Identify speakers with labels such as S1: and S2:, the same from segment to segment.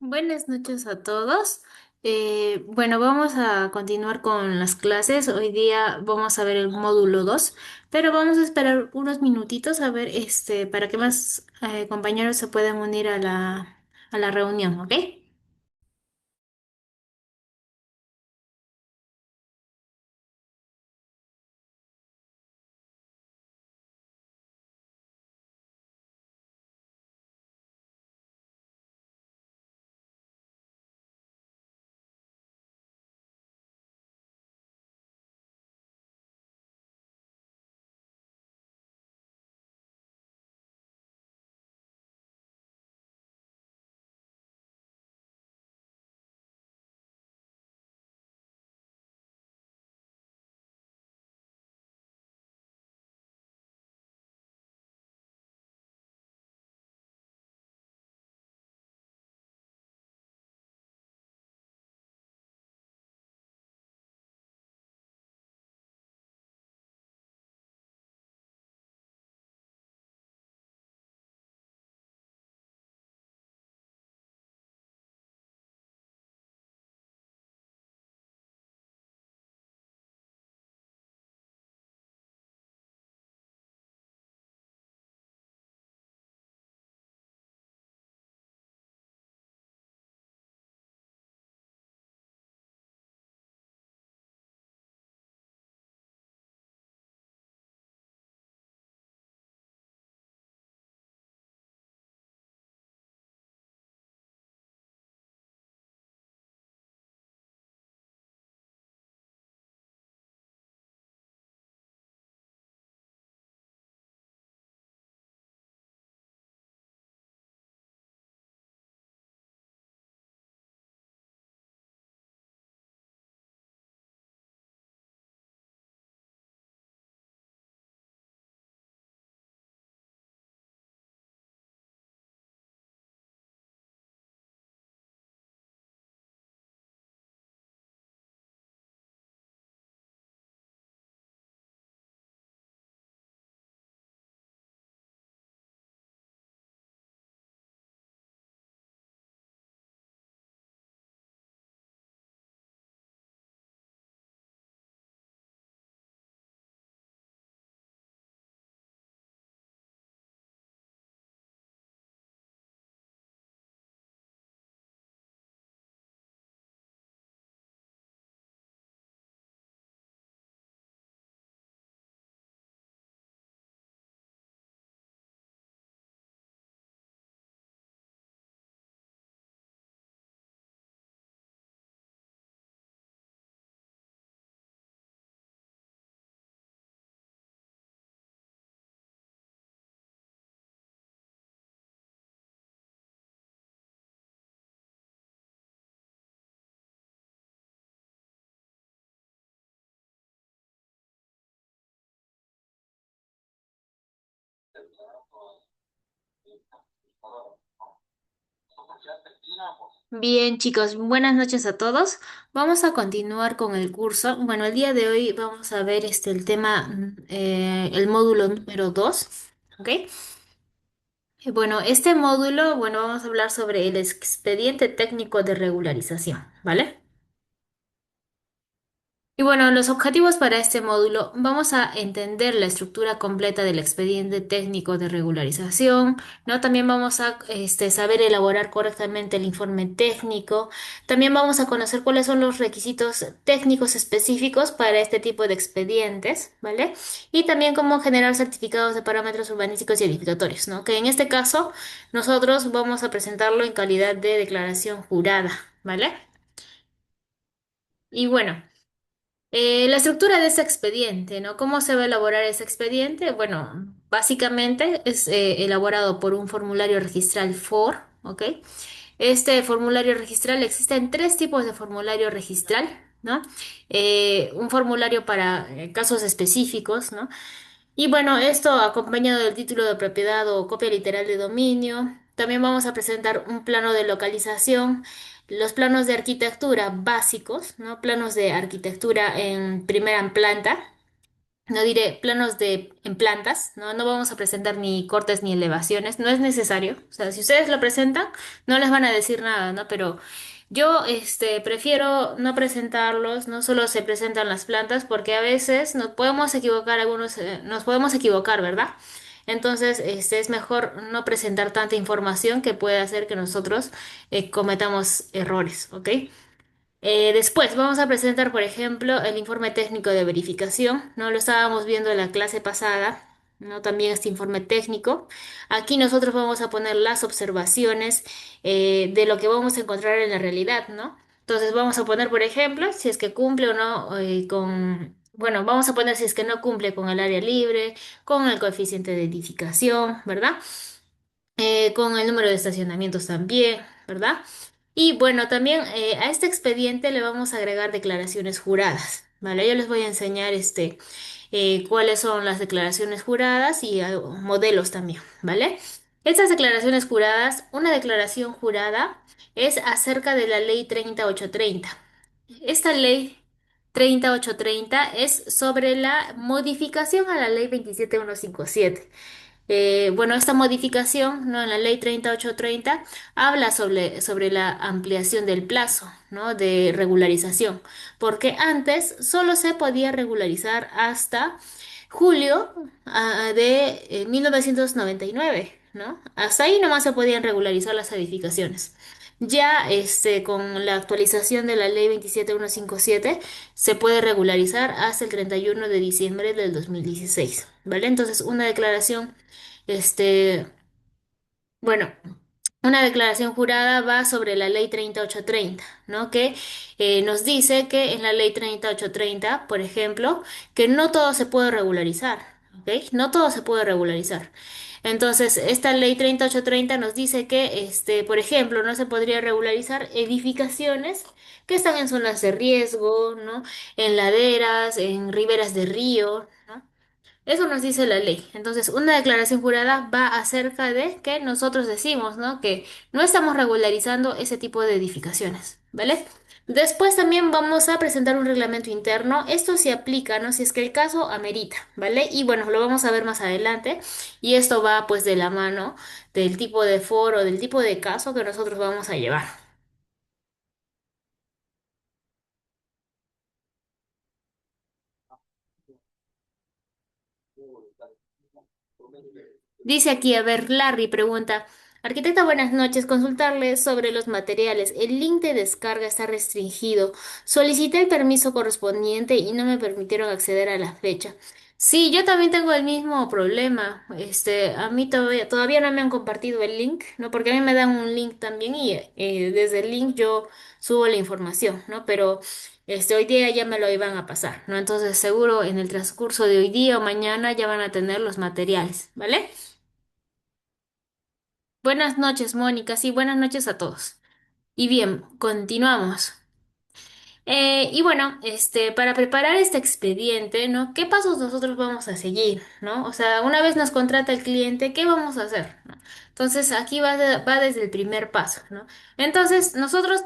S1: Buenas noches a todos. Bueno, vamos a continuar con las clases. Hoy día vamos a ver el módulo 2, pero vamos a esperar unos minutitos a ver para que más compañeros se puedan unir a la reunión, ¿ok? Bien, chicos, buenas noches a todos. Vamos a continuar con el curso. Bueno, el día de hoy vamos a ver el tema, el módulo número 2, ¿ok? Bueno, este módulo, bueno, vamos a hablar sobre el expediente técnico de regularización, ¿vale? Y bueno, los objetivos para este módulo, vamos a entender la estructura completa del expediente técnico de regularización, ¿no? También vamos a saber elaborar correctamente el informe técnico. También vamos a conocer cuáles son los requisitos técnicos específicos para este tipo de expedientes, ¿vale? Y también cómo generar certificados de parámetros urbanísticos y edificatorios, ¿no? Que en este caso nosotros vamos a presentarlo en calidad de declaración jurada, ¿vale? Y bueno. La estructura de ese expediente, ¿no? ¿Cómo se va a elaborar ese expediente? Bueno, básicamente es elaborado por un formulario registral FOR, ¿ok? Este formulario registral, existen tres tipos de formulario registral, ¿no? Un formulario para casos específicos, ¿no? Y bueno, esto acompañado del título de propiedad o copia literal de dominio. También vamos a presentar un plano de localización, los planos de arquitectura básicos, ¿no? Planos de arquitectura en primera planta. no diré planos en plantas, ¿no? No vamos a presentar ni cortes ni elevaciones, no es necesario. O sea, si ustedes lo presentan, no les van a decir nada, ¿no? Pero yo, prefiero no presentarlos, no solo se presentan las plantas, porque a veces nos podemos equivocar, nos podemos equivocar, ¿verdad? Entonces, es mejor no presentar tanta información que puede hacer que nosotros cometamos errores, ¿ok? Después vamos a presentar, por ejemplo, el informe técnico de verificación, ¿no? Lo estábamos viendo en la clase pasada, ¿no? También este informe técnico. Aquí nosotros vamos a poner las observaciones de lo que vamos a encontrar en la realidad, ¿no? Entonces vamos a poner, por ejemplo, si es que cumple o no bueno, vamos a poner si es que no cumple con el área libre, con el coeficiente de edificación, ¿verdad? Con el número de estacionamientos también, ¿verdad? Y bueno, también a este expediente le vamos a agregar declaraciones juradas, ¿vale? Yo les voy a enseñar cuáles son las declaraciones juradas y modelos también, ¿vale? Estas declaraciones juradas, una declaración jurada es acerca de la ley 30830. Esta ley 30830 es sobre la modificación a la ley 27157. Bueno, esta modificación, ¿no? En la ley 30830 habla sobre la ampliación del plazo, ¿no? De regularización, porque antes solo se podía regularizar hasta julio de 1999, ¿no? Hasta ahí nomás se podían regularizar las edificaciones. Ya con la actualización de la ley 27157 se puede regularizar hasta el 31 de diciembre del 2016, ¿vale? Entonces, una declaración este, bueno, una declaración jurada va sobre la ley 30830, ¿no? Que nos dice que en la ley 30830, por ejemplo, que no todo se puede regularizar, ¿ok? No todo se puede regularizar. Entonces, esta ley 30830 nos dice que, por ejemplo, no se podría regularizar edificaciones que están en zonas de riesgo, ¿no? En laderas, en riberas de río, ¿no? Eso nos dice la ley. Entonces, una declaración jurada va acerca de que nosotros decimos, ¿no? Que no estamos regularizando ese tipo de edificaciones, ¿vale? Después también vamos a presentar un reglamento interno. Esto se aplica, ¿no? Si es que el caso amerita, ¿vale? Y bueno, lo vamos a ver más adelante. Y esto va pues de la mano del tipo de foro, del tipo de caso que nosotros vamos a llevar. Dice aquí, a ver, Larry pregunta, arquitecta, buenas noches, consultarle sobre los materiales. El link de descarga está restringido. Solicité el permiso correspondiente y no me permitieron acceder a la fecha. Sí, yo también tengo el mismo problema. A mí todavía no me han compartido el link, ¿no? Porque a mí me dan un link también y desde el link yo subo la información, ¿no? Pero hoy día ya me lo iban a pasar, ¿no? Entonces seguro en el transcurso de hoy día o mañana ya van a tener los materiales, ¿vale? Buenas noches, Mónica. Sí, buenas noches a todos. Y bien, continuamos. Y bueno, para preparar este expediente, ¿no? ¿Qué pasos nosotros vamos a seguir, ¿no? O sea, una vez nos contrata el cliente, ¿qué vamos a hacer, ¿no? Entonces, aquí va desde el primer paso, ¿no? Entonces, nosotros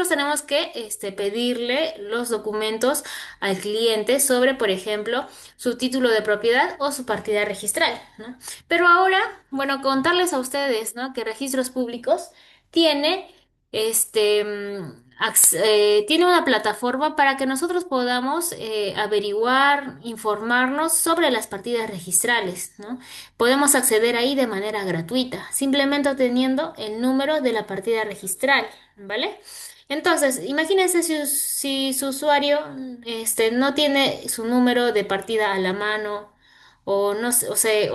S1: tenemos que, pedirle los documentos al cliente sobre, por ejemplo, su título de propiedad o su partida registral, ¿no? Pero ahora, bueno, contarles a ustedes, ¿no? Que Registros Públicos tiene tiene una plataforma para que nosotros podamos averiguar, informarnos sobre las partidas registrales, ¿no? Podemos acceder ahí de manera gratuita, simplemente obteniendo el número de la partida registral, ¿vale? Entonces, imagínense si su usuario no tiene su número de partida a la mano, o no sé, o sea,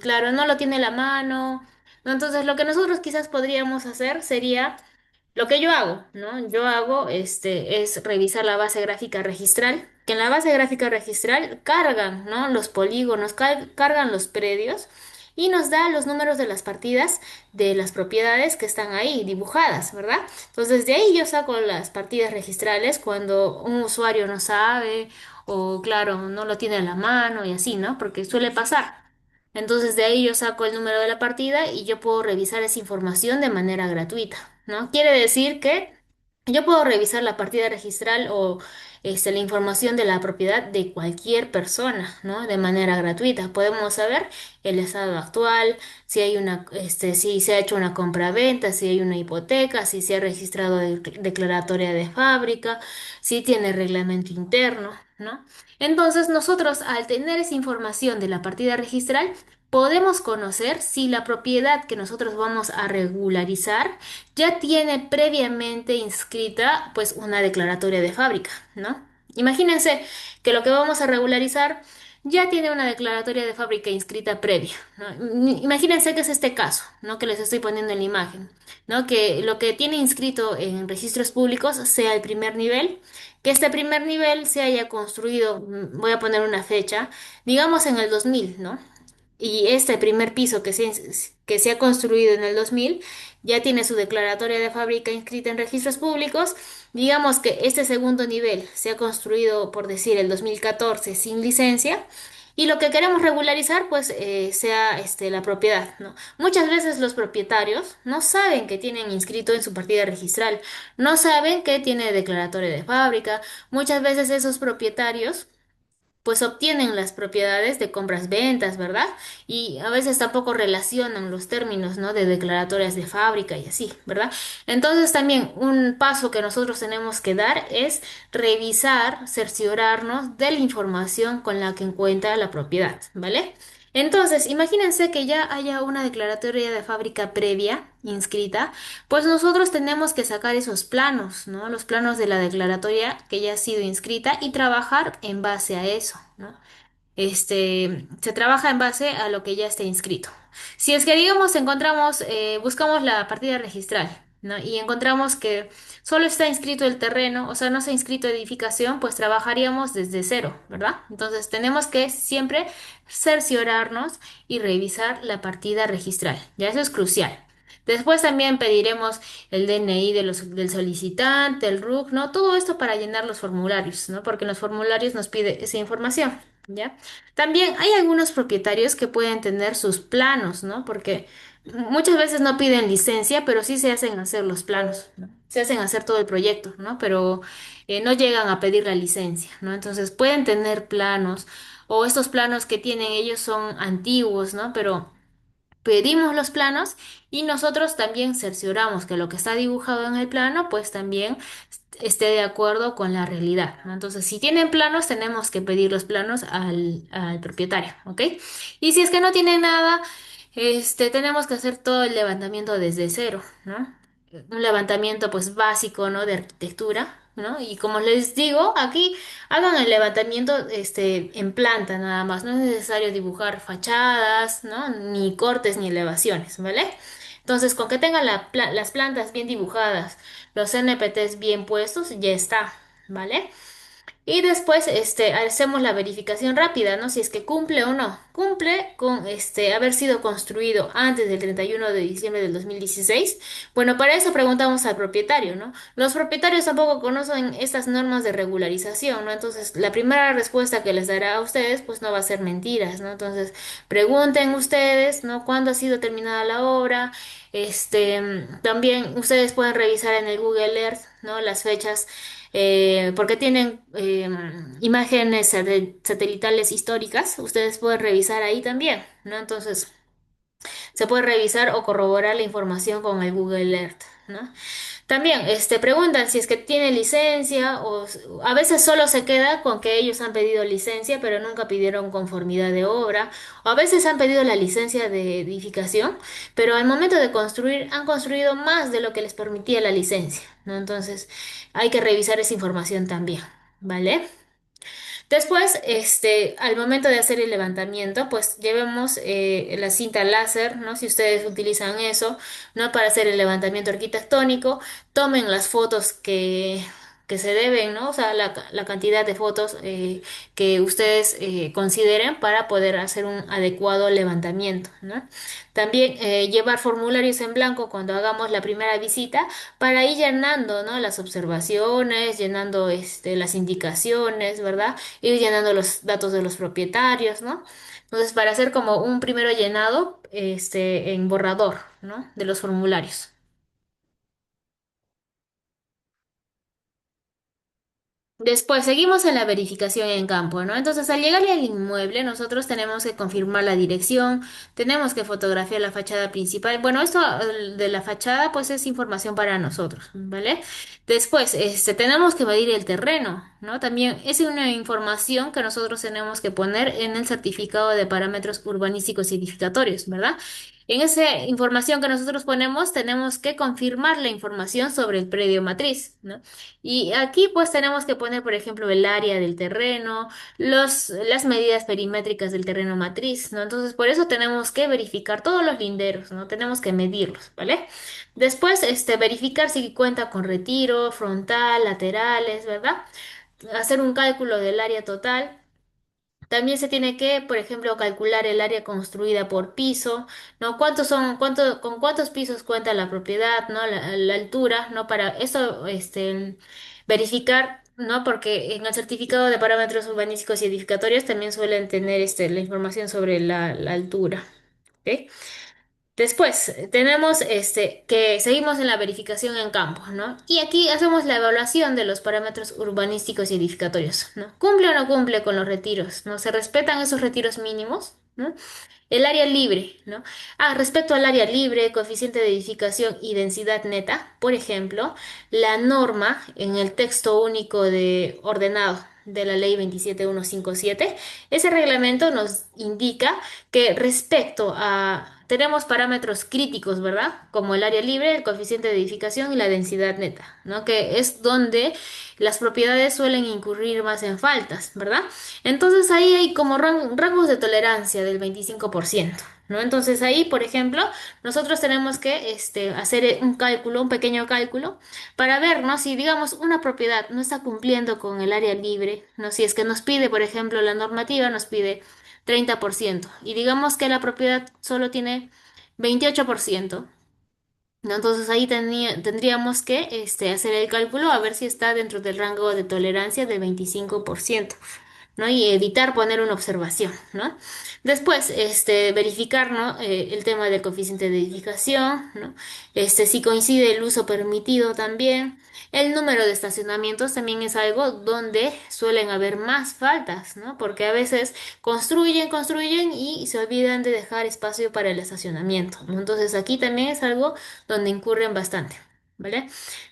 S1: claro, no lo tiene a la mano, ¿no? Entonces, lo que nosotros quizás podríamos hacer sería lo que yo hago, ¿no? Yo hago, es revisar la base gráfica registral, que en la base gráfica registral cargan, ¿no? Los polígonos, cargan los predios y nos da los números de las partidas de las propiedades que están ahí dibujadas, ¿verdad? Entonces, de ahí yo saco las partidas registrales cuando un usuario no sabe o, claro, no lo tiene a la mano y así, ¿no? Porque suele pasar. Entonces de ahí yo saco el número de la partida y yo puedo revisar esa información de manera gratuita, ¿no? Quiere decir que yo puedo revisar la partida registral o la información de la propiedad de cualquier persona, ¿no? De manera gratuita. Podemos saber el estado actual, si hay si se ha hecho una compraventa, si hay una hipoteca, si se ha registrado declaratoria de fábrica, si tiene reglamento interno, ¿no? Entonces, nosotros al tener esa información de la partida registral, podemos conocer si la propiedad que nosotros vamos a regularizar ya tiene previamente inscrita pues una declaratoria de fábrica, ¿no? Imagínense que lo que vamos a regularizar ya tiene una declaratoria de fábrica inscrita previa, ¿no? Imagínense que es este caso, ¿no? Que les estoy poniendo en la imagen, ¿no? Que lo que tiene inscrito en registros públicos sea el primer nivel, que este primer nivel se haya construido, voy a poner una fecha, digamos en el 2000, ¿no? Y este primer piso que se ha construido en el 2000 ya tiene su declaratoria de fábrica inscrita en registros públicos. Digamos que este segundo nivel se ha construido, por decir, el 2014 sin licencia. Y lo que queremos regularizar, pues, sea la propiedad, ¿no? Muchas veces los propietarios no saben que tienen inscrito en su partida registral, no saben que tiene declaratoria de fábrica. Muchas veces esos propietarios pues obtienen las propiedades de compras-ventas, ¿verdad? Y a veces tampoco relacionan los términos, ¿no? De declaratorias de fábrica y así, ¿verdad? Entonces también un paso que nosotros tenemos que dar es revisar, cerciorarnos de la información con la que cuenta la propiedad, ¿vale? Entonces, imagínense que ya haya una declaratoria de fábrica previa inscrita, pues nosotros tenemos que sacar esos planos, ¿no? Los planos de la declaratoria que ya ha sido inscrita y trabajar en base a eso, ¿no? Se trabaja en base a lo que ya está inscrito. Si es que, digamos, buscamos la partida registral, ¿no? Y encontramos que solo está inscrito el terreno, o sea, no se ha inscrito edificación, pues trabajaríamos desde cero, ¿verdad? Entonces tenemos que siempre cerciorarnos y revisar la partida registral. Ya eso es crucial. Después también pediremos el DNI del solicitante, el RUC, ¿no? Todo esto para llenar los formularios, ¿no? Porque en los formularios nos pide esa información, ¿ya? También hay algunos propietarios que pueden tener sus planos, ¿no? Porque muchas veces no piden licencia, pero sí se hacen hacer los planos, ¿no? Se hacen hacer todo el proyecto, ¿no? Pero no llegan a pedir la licencia, ¿no? Entonces pueden tener planos o estos planos que tienen ellos son antiguos, ¿no? Pero pedimos los planos y nosotros también cercioramos que lo que está dibujado en el plano, pues también esté de acuerdo con la realidad, ¿no? Entonces, si tienen planos, tenemos que pedir los planos al propietario, ¿ok? Y si es que no tiene nada, tenemos que hacer todo el levantamiento desde cero, ¿no? Un levantamiento pues básico, ¿no? De arquitectura, ¿no? Y como les digo, aquí hagan el levantamiento en planta nada más, no es necesario dibujar fachadas, ¿no? Ni cortes ni elevaciones, ¿vale? Entonces, con que tengan las plantas bien dibujadas, los NPTs bien puestos, ya está, ¿vale? Y después, hacemos la verificación rápida, ¿no? Si es que cumple o no. Cumple con, haber sido construido antes del 31 de diciembre del 2016. Bueno, para eso preguntamos al propietario, ¿no? Los propietarios tampoco conocen estas normas de regularización, ¿no? Entonces, la primera respuesta que les dará a ustedes, pues no va a ser mentiras, ¿no? Entonces, pregunten ustedes, ¿no? ¿Cuándo ha sido terminada la obra? También ustedes pueden revisar en el Google Earth, ¿no? Las fechas porque tienen imágenes satelitales históricas, ustedes pueden revisar ahí también, ¿no? Entonces, se puede revisar o corroborar la información con el Google Earth, ¿no? También, preguntan si es que tiene licencia o a veces solo se queda con que ellos han pedido licencia, pero nunca pidieron conformidad de obra, o a veces han pedido la licencia de edificación, pero al momento de construir han construido más de lo que les permitía la licencia, ¿no? Entonces, hay que revisar esa información también, ¿vale? Después, al momento de hacer el levantamiento, pues llevemos la cinta láser, ¿no? Si ustedes utilizan eso, ¿no? Para hacer el levantamiento arquitectónico, tomen las fotos que se deben, ¿no? O sea, la cantidad de fotos que ustedes consideren para poder hacer un adecuado levantamiento, ¿no? También llevar formularios en blanco cuando hagamos la primera visita para ir llenando, ¿no? Las observaciones, llenando las indicaciones, ¿verdad? Ir llenando los datos de los propietarios, ¿no? Entonces, para hacer como un primero llenado, en borrador, ¿no? De los formularios. 。Después, seguimos en la verificación en campo, ¿no? Entonces, al llegar al inmueble, nosotros tenemos que confirmar la dirección, tenemos que fotografiar la fachada principal. Bueno, esto de la fachada, pues es información para nosotros, ¿vale? Después, tenemos que medir el terreno, ¿no? También es una información que nosotros tenemos que poner en el certificado de parámetros urbanísticos y edificatorios, ¿verdad? En esa información que nosotros ponemos, tenemos que confirmar la información sobre el predio matriz, ¿no? Y aquí pues tenemos que poner, por ejemplo, el área del terreno, las medidas perimétricas del terreno matriz, ¿no? Entonces, por eso tenemos que verificar todos los linderos, ¿no? Tenemos que medirlos, ¿vale? Después, verificar si cuenta con retiro, frontal, laterales, ¿verdad? Hacer un cálculo del área total. También se tiene que, por ejemplo, calcular el área construida por piso, ¿no? Con cuántos pisos cuenta la propiedad, ¿no? La altura, ¿no? Para eso, verificar, ¿no? Porque en el certificado de parámetros urbanísticos y edificatorios también suelen tener, la información sobre la altura, ¿ok? Después, tenemos que seguimos en la verificación en campo, ¿no? Y aquí hacemos la evaluación de los parámetros urbanísticos y edificatorios, ¿no? ¿Cumple o no cumple con los retiros? ¿No? ¿Se respetan esos retiros mínimos? ¿No? El área libre, ¿no? Ah, respecto al área libre, coeficiente de edificación y densidad neta, por ejemplo, la norma en el texto único de ordenado de la ley 27157, ese reglamento nos indica que respecto a, tenemos parámetros críticos, ¿verdad? Como el área libre, el coeficiente de edificación y la densidad neta, ¿no? Que es donde las propiedades suelen incurrir más en faltas, ¿verdad? Entonces ahí hay como rangos de tolerancia del 25%, ¿no? Entonces ahí, por ejemplo, nosotros tenemos que hacer un cálculo, un pequeño cálculo, para ver, ¿no? Si, digamos, una propiedad no está cumpliendo con el área libre, ¿no? Si es que nos pide, por ejemplo, la normativa nos pide 30% y digamos que la propiedad solo tiene 28%. ¿No? Entonces ahí tendríamos que hacer el cálculo a ver si está dentro del rango de tolerancia de 25%. ¿No? Y evitar poner una observación, ¿no? Después, verificar, ¿no? El tema del coeficiente de edificación, ¿no? Si coincide el uso permitido también. El número de estacionamientos también es algo donde suelen haber más faltas, ¿no? Porque a veces construyen y se olvidan de dejar espacio para el estacionamiento, ¿no? Entonces aquí también es algo donde incurren bastante, ¿vale?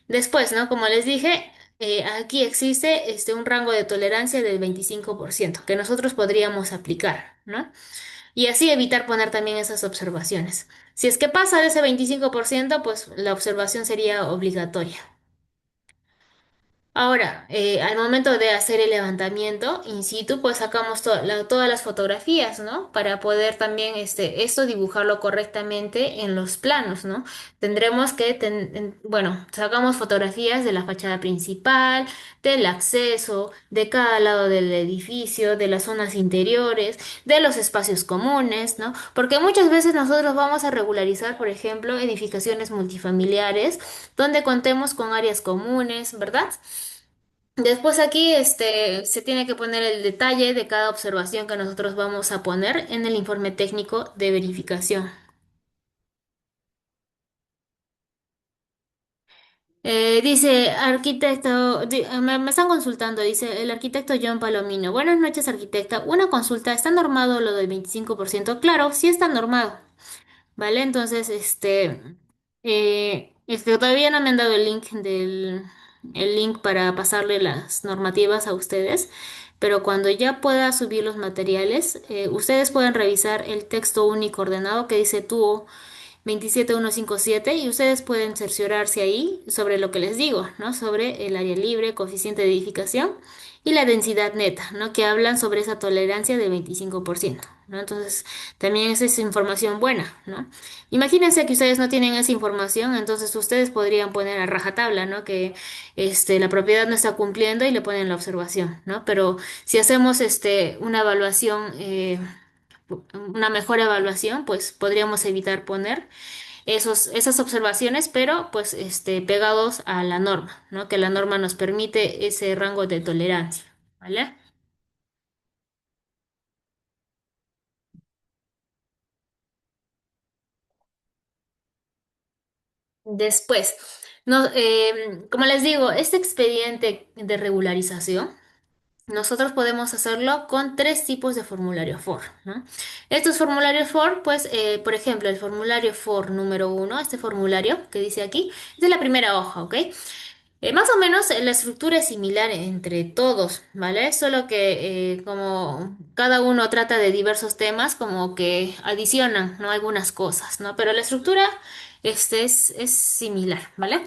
S1: Después, ¿no? Como les dije, aquí existe un rango de tolerancia del 25% que nosotros podríamos aplicar, ¿no? Y así evitar poner también esas observaciones. Si es que pasa de ese 25%, pues la observación sería obligatoria. Ahora, al momento de hacer el levantamiento in situ, pues sacamos todas las fotografías, ¿no? Para poder también esto dibujarlo correctamente en los planos, ¿no? Tendremos que, bueno, sacamos fotografías de la fachada principal, del acceso, de cada lado del edificio, de las zonas interiores, de los espacios comunes, ¿no? Porque muchas veces nosotros vamos a regularizar, por ejemplo, edificaciones multifamiliares donde contemos con áreas comunes, ¿verdad? Después aquí se tiene que poner el detalle de cada observación que nosotros vamos a poner en el informe técnico de verificación. Dice arquitecto, me están consultando, dice el arquitecto John Palomino. Buenas noches, arquitecta. Una consulta, ¿está normado lo del 25%? Claro, sí está normado. ¿Vale? Entonces, todavía no me han dado el link para pasarle las normativas a ustedes, pero cuando ya pueda subir los materiales, ustedes pueden revisar el texto único ordenado que dice TUO 27157 y ustedes pueden cerciorarse ahí sobre lo que les digo, ¿no? Sobre el área libre, coeficiente de edificación y la densidad neta, ¿no? Que hablan sobre esa tolerancia de 25%, ¿no? Entonces, también esa es información buena, ¿no? Imagínense que ustedes no tienen esa información, entonces ustedes podrían poner a rajatabla, ¿no? Que la propiedad no está cumpliendo y le ponen la observación, ¿no? Pero si hacemos una evaluación, una mejor evaluación, pues podríamos evitar poner esas observaciones, pero pues pegados a la norma, ¿no? Que la norma nos permite ese rango de tolerancia, ¿vale? Después, No, como les digo, este expediente de regularización, nosotros podemos hacerlo con tres tipos de formulario FOR, ¿no? Estos formularios FOR, pues, por ejemplo, el formulario FOR número uno, este formulario que dice aquí, es de la primera hoja, ¿ok? Más o menos la estructura es similar entre todos, ¿vale? Solo que como cada uno trata de diversos temas, como que adicionan, ¿no? Algunas cosas, ¿no? Pero la estructura es similar, ¿vale?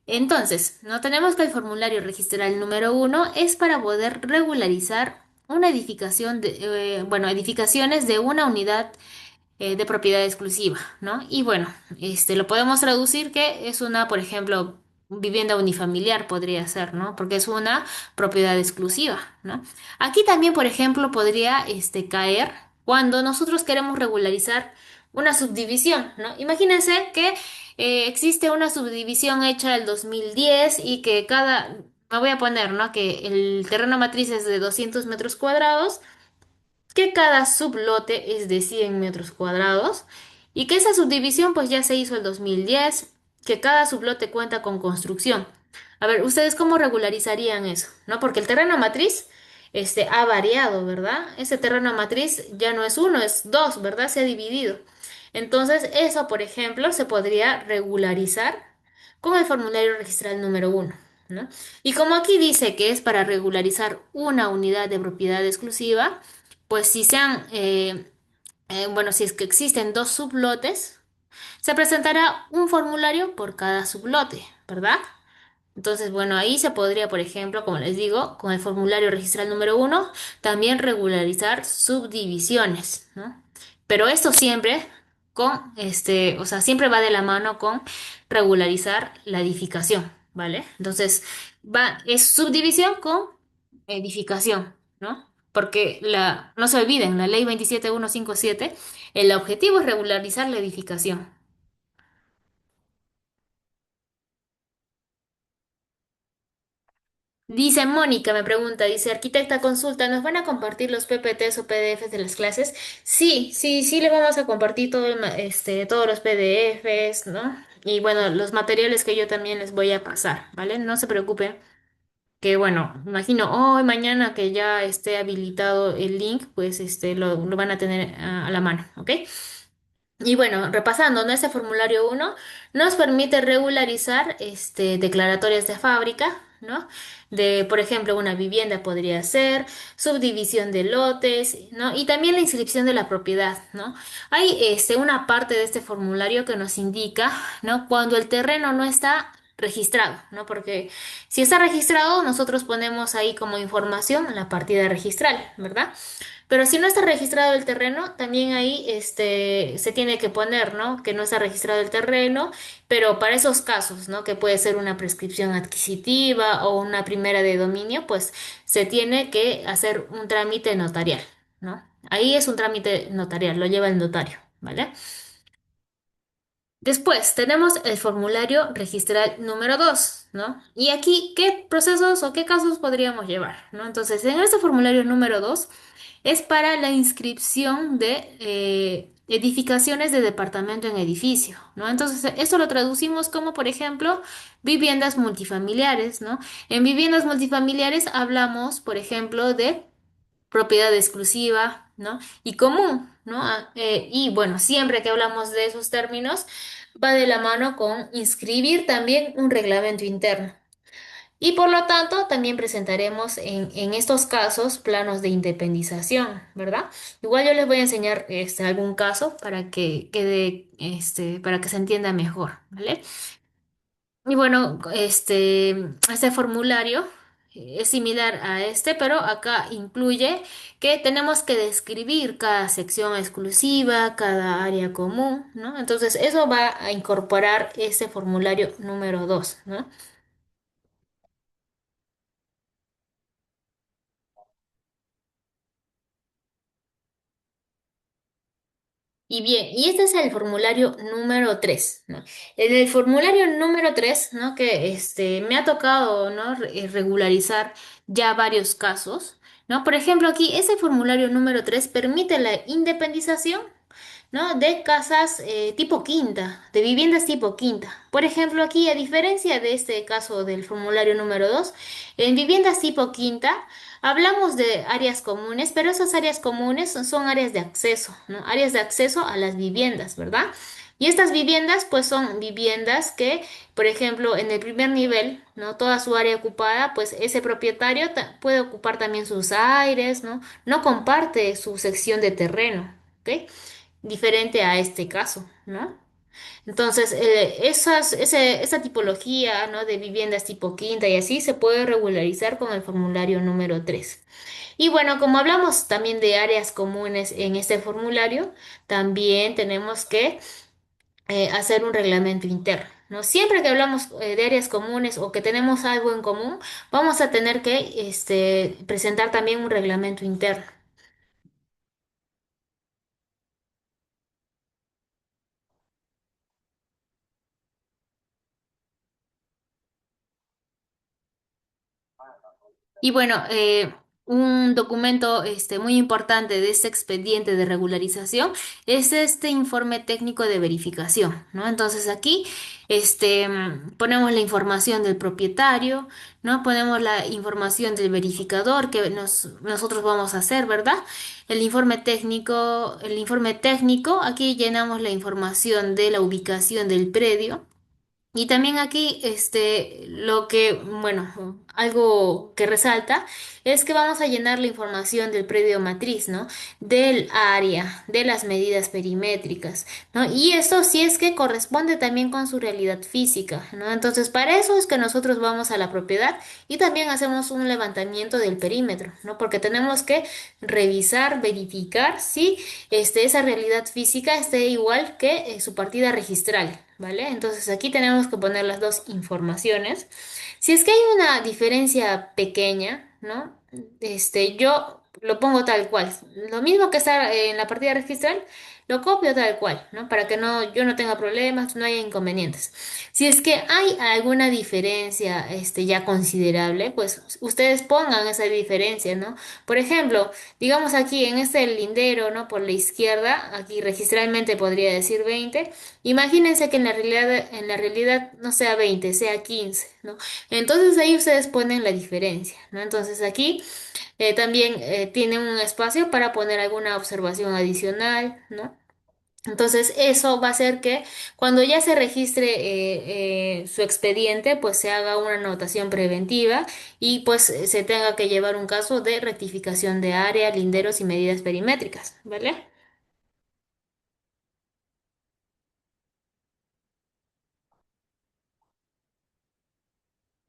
S1: Entonces, no tenemos que el formulario registral número uno es para poder regularizar una edificación bueno, edificaciones de una unidad de propiedad exclusiva, ¿no? Y bueno, lo podemos traducir que es una, por ejemplo, vivienda unifamiliar podría ser, ¿no? Porque es una propiedad exclusiva, ¿no? Aquí también, por ejemplo, podría, caer cuando nosotros queremos regularizar una subdivisión, ¿no? Imagínense que existe una subdivisión hecha el 2010 y que me voy a poner, ¿no? Que el terreno matriz es de 200 metros cuadrados, que cada sublote es de 100 metros cuadrados y que esa subdivisión pues ya se hizo el 2010, que cada sublote cuenta con construcción. A ver, ¿ustedes cómo regularizarían eso? ¿No? Porque el terreno matriz ha variado, ¿verdad? Ese terreno matriz ya no es uno, es dos, ¿verdad? Se ha dividido. Entonces, eso, por ejemplo, se podría regularizar con el formulario registral número uno, ¿no? Y como aquí dice que es para regularizar una unidad de propiedad exclusiva, pues si sean, bueno, si es que existen dos sublotes, se presentará un formulario por cada sublote, ¿verdad? Entonces, bueno, ahí se podría, por ejemplo, como les digo, con el formulario registral número uno, también regularizar subdivisiones, ¿no? Pero esto siempre con, o sea, siempre va de la mano con regularizar la edificación, ¿vale? Entonces, es subdivisión con edificación, ¿no? Porque no se olviden, la ley 27157, el objetivo es regularizar la edificación. Dice Mónica, me pregunta, dice, arquitecta, consulta, ¿nos van a compartir los PPTs o PDFs de las clases? Sí, sí, sí, le vamos a compartir todos los PDFs, ¿no? Y bueno, los materiales que yo también les voy a pasar, ¿vale? No se preocupen, que bueno, imagino hoy, mañana que ya esté habilitado el link, pues lo van a tener a la mano, ¿ok? Y bueno, repasando, ¿no? Este formulario uno nos permite regularizar declaratorias de fábrica, ¿no? De, por ejemplo, una vivienda podría ser, subdivisión de lotes, ¿no? Y también la inscripción de la propiedad, ¿no? Hay una parte de este formulario que nos indica, ¿no? Cuando el terreno no está registrado, ¿no? Porque si está registrado, nosotros ponemos ahí como información la partida registral, ¿verdad? Pero si no está registrado el terreno, también ahí se tiene que poner, ¿no? Que no está registrado el terreno, pero para esos casos, ¿no? Que puede ser una prescripción adquisitiva o una primera de dominio, pues se tiene que hacer un trámite notarial, ¿no? Ahí es un trámite notarial, lo lleva el notario, ¿vale? Después tenemos el formulario registral número 2, ¿no? Y aquí, ¿qué procesos o qué casos podríamos llevar, ¿no? Entonces, en este formulario número 2 es para la inscripción de edificaciones de departamento en edificio, ¿no? Entonces, esto lo traducimos como, por ejemplo, viviendas multifamiliares, ¿no? En viviendas multifamiliares hablamos, por ejemplo, de propiedad exclusiva, ¿no? Y común, ¿no? Y bueno, siempre que hablamos de esos términos, va de la mano con inscribir también un reglamento interno. Y por lo tanto, también presentaremos en estos casos planos de independización, ¿verdad? Igual yo les voy a enseñar algún caso para que quede, para que se entienda mejor, ¿vale? Y bueno, este formulario es similar a este, pero acá incluye que tenemos que describir cada sección exclusiva, cada área común, ¿no? Entonces, eso va a incorporar este formulario número 2, ¿no? Y bien, y este es el formulario número 3, ¿no? En el formulario número 3, ¿no? Que me ha tocado, ¿no? Regularizar ya varios casos, ¿no? Por ejemplo, aquí ese formulario número 3 permite la independización ¿no? De casas tipo quinta, de viviendas tipo quinta. Por ejemplo, aquí, a diferencia de este caso del formulario número 2, en viviendas tipo quinta hablamos de áreas comunes, pero esas áreas comunes son áreas de acceso, ¿no? Áreas de acceso a las viviendas, ¿verdad? Y estas viviendas, pues son viviendas que, por ejemplo, en el primer nivel, ¿no? Toda su área ocupada, pues ese propietario puede ocupar también sus aires, ¿no? No comparte su sección de terreno, ¿ok? Diferente a este caso, ¿no? Entonces, esa tipología, ¿no? De viviendas tipo quinta y así se puede regularizar con el formulario número 3. Y bueno, como hablamos también de áreas comunes en este formulario, también tenemos que hacer un reglamento interno, ¿no? Siempre que hablamos de áreas comunes o que tenemos algo en común, vamos a tener que presentar también un reglamento interno. Y bueno, un documento muy importante de este expediente de regularización es este informe técnico de verificación, ¿no? Entonces aquí ponemos la información del propietario, ¿no? Ponemos la información del verificador que nosotros vamos a hacer, ¿verdad? El informe técnico, aquí llenamos la información de la ubicación del predio. Y también aquí, lo que, bueno, algo que resalta es que vamos a llenar la información del predio matriz, ¿no? Del área, de las medidas perimétricas, ¿no? Y esto sí es que corresponde también con su realidad física, ¿no? Entonces, para eso es que nosotros vamos a la propiedad y también hacemos un levantamiento del perímetro, ¿no? Porque tenemos que revisar, verificar si esa realidad física esté igual que su partida registral, ¿vale? Entonces aquí tenemos que poner las dos informaciones. Si es que hay una diferencia pequeña, ¿no? Yo lo pongo tal cual. Lo mismo que está en la partida registral, lo copio tal cual, ¿no? Para que yo no tenga problemas, no haya inconvenientes. Si es que hay alguna diferencia, ya considerable, pues ustedes pongan esa diferencia, ¿no? Por ejemplo, digamos aquí en este lindero, ¿no? Por la izquierda, aquí registralmente podría decir 20. Imagínense que en la realidad no sea 20, sea 15, ¿no? Entonces ahí ustedes ponen la diferencia, ¿no? Entonces aquí también tienen un espacio para poner alguna observación adicional, ¿no? Entonces eso va a hacer que cuando ya se registre su expediente, pues se haga una anotación preventiva y pues se tenga que llevar un caso de rectificación de área, linderos y medidas perimétricas, ¿vale?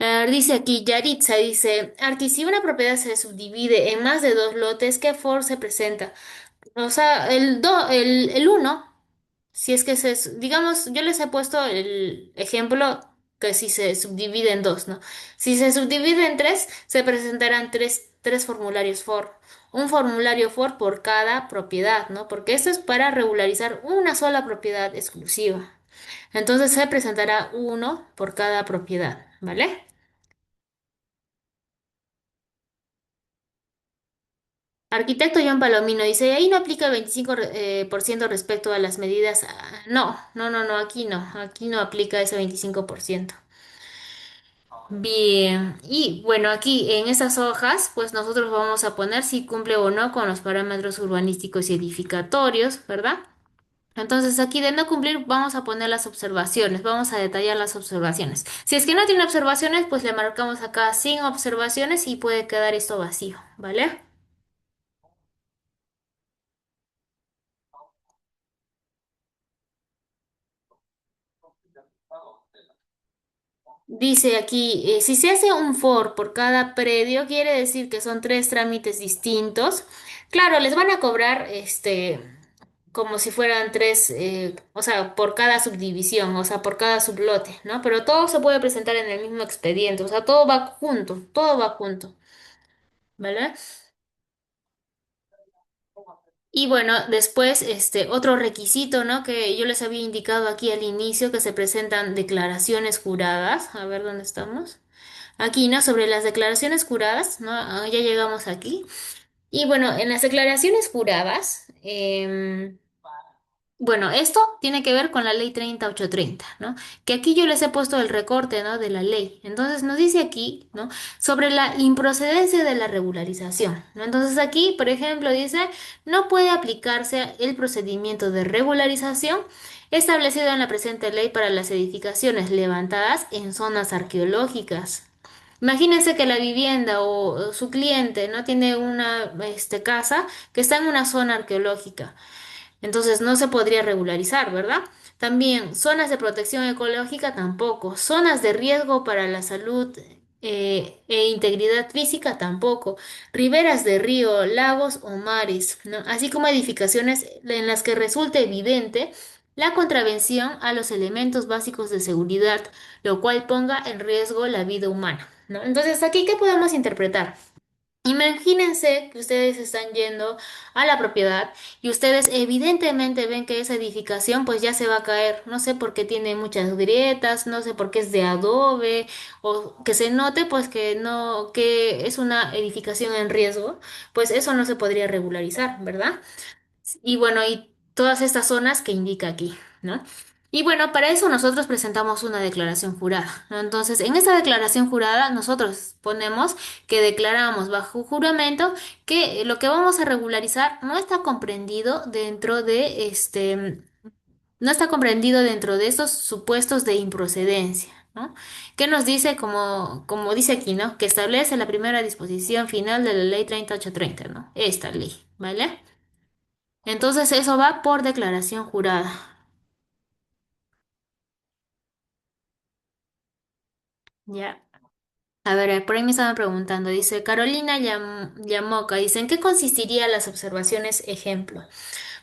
S1: A ver, dice aquí, Yaritza dice, Arti, si una propiedad se subdivide en más de dos lotes, ¿qué for se presenta? O sea, el uno, si es que digamos, yo les he puesto el ejemplo que si se subdivide en dos, ¿no? Si se subdivide en tres, se presentarán tres formularios for. Un formulario for por cada propiedad, ¿no? Porque esto es para regularizar una sola propiedad exclusiva. Entonces se presentará uno por cada propiedad, ¿vale? Arquitecto John Palomino dice, ahí no aplica el 25% por ciento respecto a las medidas. No, no, no, no, aquí no aplica ese 25%. Bien, y bueno, aquí en estas hojas, pues nosotros vamos a poner si cumple o no con los parámetros urbanísticos y edificatorios, ¿verdad? Entonces aquí de no cumplir vamos a poner las observaciones, vamos a detallar las observaciones. Si es que no tiene observaciones, pues le marcamos acá sin observaciones y puede quedar esto vacío, ¿vale? Dice aquí, si se hace un for por cada predio, quiere decir que son tres trámites distintos. Claro, les van a cobrar como si fueran tres, o sea, por cada subdivisión, o sea, por cada sublote, ¿no? Pero todo se puede presentar en el mismo expediente, o sea, todo va junto, ¿vale? Y bueno, después, otro requisito, ¿no? Que yo les había indicado aquí al inicio, que se presentan declaraciones juradas. A ver dónde estamos. Aquí, ¿no? Sobre las declaraciones juradas, ¿no? Ya llegamos aquí. Y bueno, en las declaraciones juradas, Bueno, esto tiene que ver con la ley 30830, ¿no? Que aquí yo les he puesto el recorte, ¿no? De la ley. Entonces nos dice aquí, ¿no? Sobre la improcedencia de la regularización, ¿no? Entonces aquí, por ejemplo, dice, no puede aplicarse el procedimiento de regularización establecido en la presente ley para las edificaciones levantadas en zonas arqueológicas. Imagínense que la vivienda o su cliente no tiene una casa que está en una zona arqueológica. Entonces no se podría regularizar, ¿verdad? También zonas de protección ecológica tampoco, zonas de riesgo para la salud e integridad física tampoco, riberas de río, lagos o mares, ¿no? Así como edificaciones en las que resulte evidente la contravención a los elementos básicos de seguridad, lo cual ponga en riesgo la vida humana, ¿no? Entonces, aquí, ¿qué podemos interpretar? Imagínense que ustedes están yendo a la propiedad y ustedes evidentemente ven que esa edificación pues ya se va a caer. No sé por qué tiene muchas grietas, no sé por qué es de adobe o que se note pues que no, que es una edificación en riesgo, pues eso no se podría regularizar, ¿verdad? Y bueno, y todas estas zonas que indica aquí, ¿no? Y bueno, para eso nosotros presentamos una declaración jurada, ¿no? Entonces, en esa declaración jurada nosotros ponemos que declaramos bajo juramento que lo que vamos a regularizar no está comprendido dentro de no está comprendido dentro de esos supuestos de improcedencia, ¿no? Que nos dice, como dice aquí, ¿no? Que establece la primera disposición final de la ley 30830, ¿no? Esta ley, ¿vale? Entonces eso va por declaración jurada. Ya. A ver, por ahí me estaban preguntando, dice Carolina Llamoca, dice, ¿en qué consistirían las observaciones ejemplo?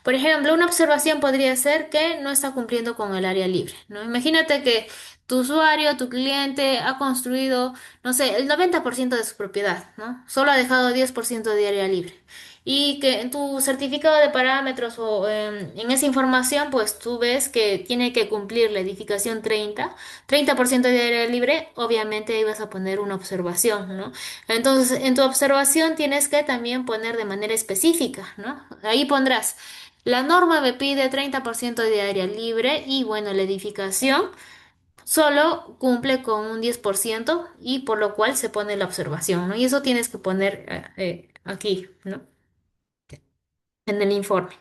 S1: Por ejemplo, una observación podría ser que no está cumpliendo con el área libre, ¿no? Imagínate que tu usuario, tu cliente ha construido, no sé, el 90% de su propiedad, ¿no? Solo ha dejado 10% de área libre. Y que en tu certificado de parámetros o en esa información, pues tú ves que tiene que cumplir la edificación 30% de área libre, obviamente ahí vas a poner una observación, ¿no? Entonces, en tu observación tienes que también poner de manera específica, ¿no? Ahí pondrás. La norma me pide 30% de área libre y bueno, la edificación solo cumple con un 10% y por lo cual se pone la observación, ¿no? Y eso tienes que poner aquí, ¿no? En el informe.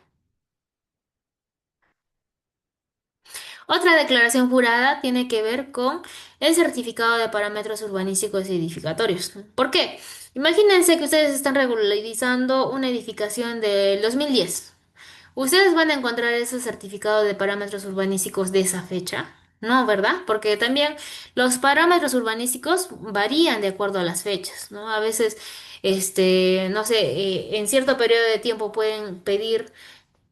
S1: Otra declaración jurada tiene que ver con el certificado de parámetros urbanísticos y edificatorios. ¿Por qué? Imagínense que ustedes están regularizando una edificación del 2010. Ustedes van a encontrar ese certificado de parámetros urbanísticos de esa fecha, ¿no? ¿Verdad? Porque también los parámetros urbanísticos varían de acuerdo a las fechas, ¿no? A veces, no sé, en cierto periodo de tiempo pueden pedir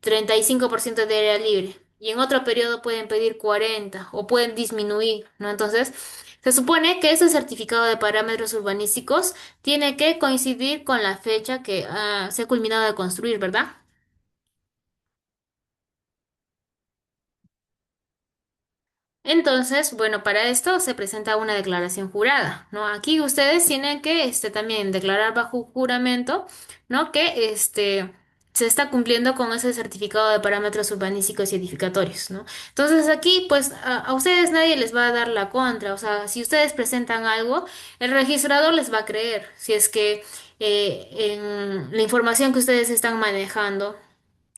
S1: 35% de área libre y en otro periodo pueden pedir 40 o pueden disminuir, ¿no? Entonces, se supone que ese certificado de parámetros urbanísticos tiene que coincidir con la fecha que se ha culminado de construir, ¿verdad? Entonces, bueno, para esto se presenta una declaración jurada, ¿no? Aquí ustedes tienen que también declarar bajo juramento, ¿no? Que se está cumpliendo con ese certificado de parámetros urbanísticos y edificatorios, ¿no? Entonces aquí, pues, a ustedes nadie les va a dar la contra, o sea, si ustedes presentan algo, el registrador les va a creer, si es que en la información que ustedes están manejando.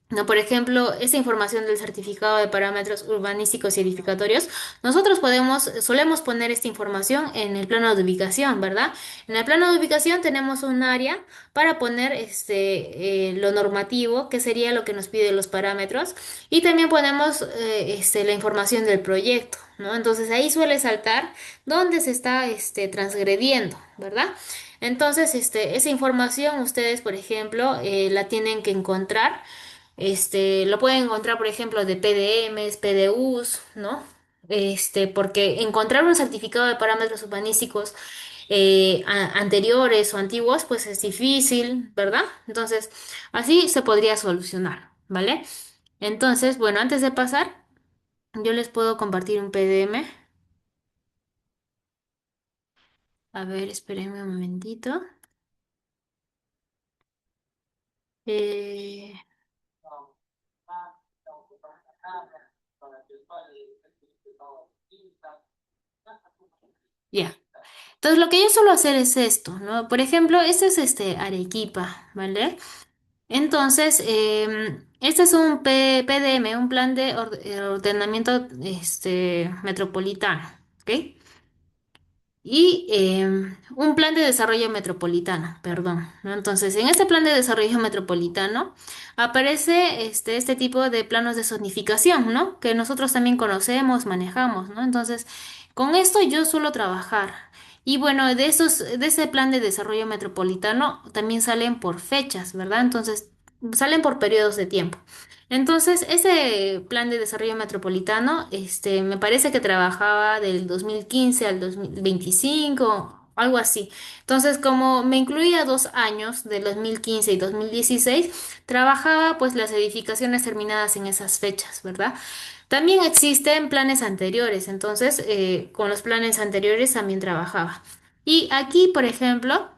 S1: No, por ejemplo, esta información del certificado de parámetros urbanísticos y edificatorios, nosotros solemos poner esta información en el plano de ubicación, ¿verdad? En el plano de ubicación tenemos un área para poner lo normativo, que sería lo que nos pide los parámetros, y también ponemos la información del proyecto, ¿no? Entonces ahí suele saltar dónde se está transgrediendo, ¿verdad? Entonces, esa información ustedes, por ejemplo, la tienen que encontrar. Lo pueden encontrar, por ejemplo, de PDMs, PDUs, ¿no? Porque encontrar un certificado de parámetros urbanísticos anteriores o antiguos, pues es difícil, ¿verdad? Entonces, así se podría solucionar, ¿vale? Entonces, bueno, antes de pasar, yo les puedo compartir un PDM. A ver, espérenme un momentito. Eh, Ya. Entonces, lo que yo suelo hacer es esto, ¿no? Por ejemplo, este es Arequipa, ¿vale? Entonces, este es un PDM, un plan de ordenamiento metropolitano, ¿ok? Y un plan de desarrollo metropolitano, perdón, ¿no? Entonces, en este plan de desarrollo metropolitano aparece este tipo de planos de zonificación, ¿no? Que nosotros también conocemos, manejamos, ¿no? Entonces, con esto yo suelo trabajar. Y bueno, de ese plan de desarrollo metropolitano también salen por fechas, ¿verdad? Entonces, salen por periodos de tiempo. Entonces, ese plan de desarrollo metropolitano, me parece que trabajaba del 2015 al 2025, algo así. Entonces, como me incluía 2 años, del 2015 y 2016, trabajaba pues las edificaciones terminadas en esas fechas, ¿verdad? También existen planes anteriores, entonces, con los planes anteriores también trabajaba. Y aquí, por ejemplo,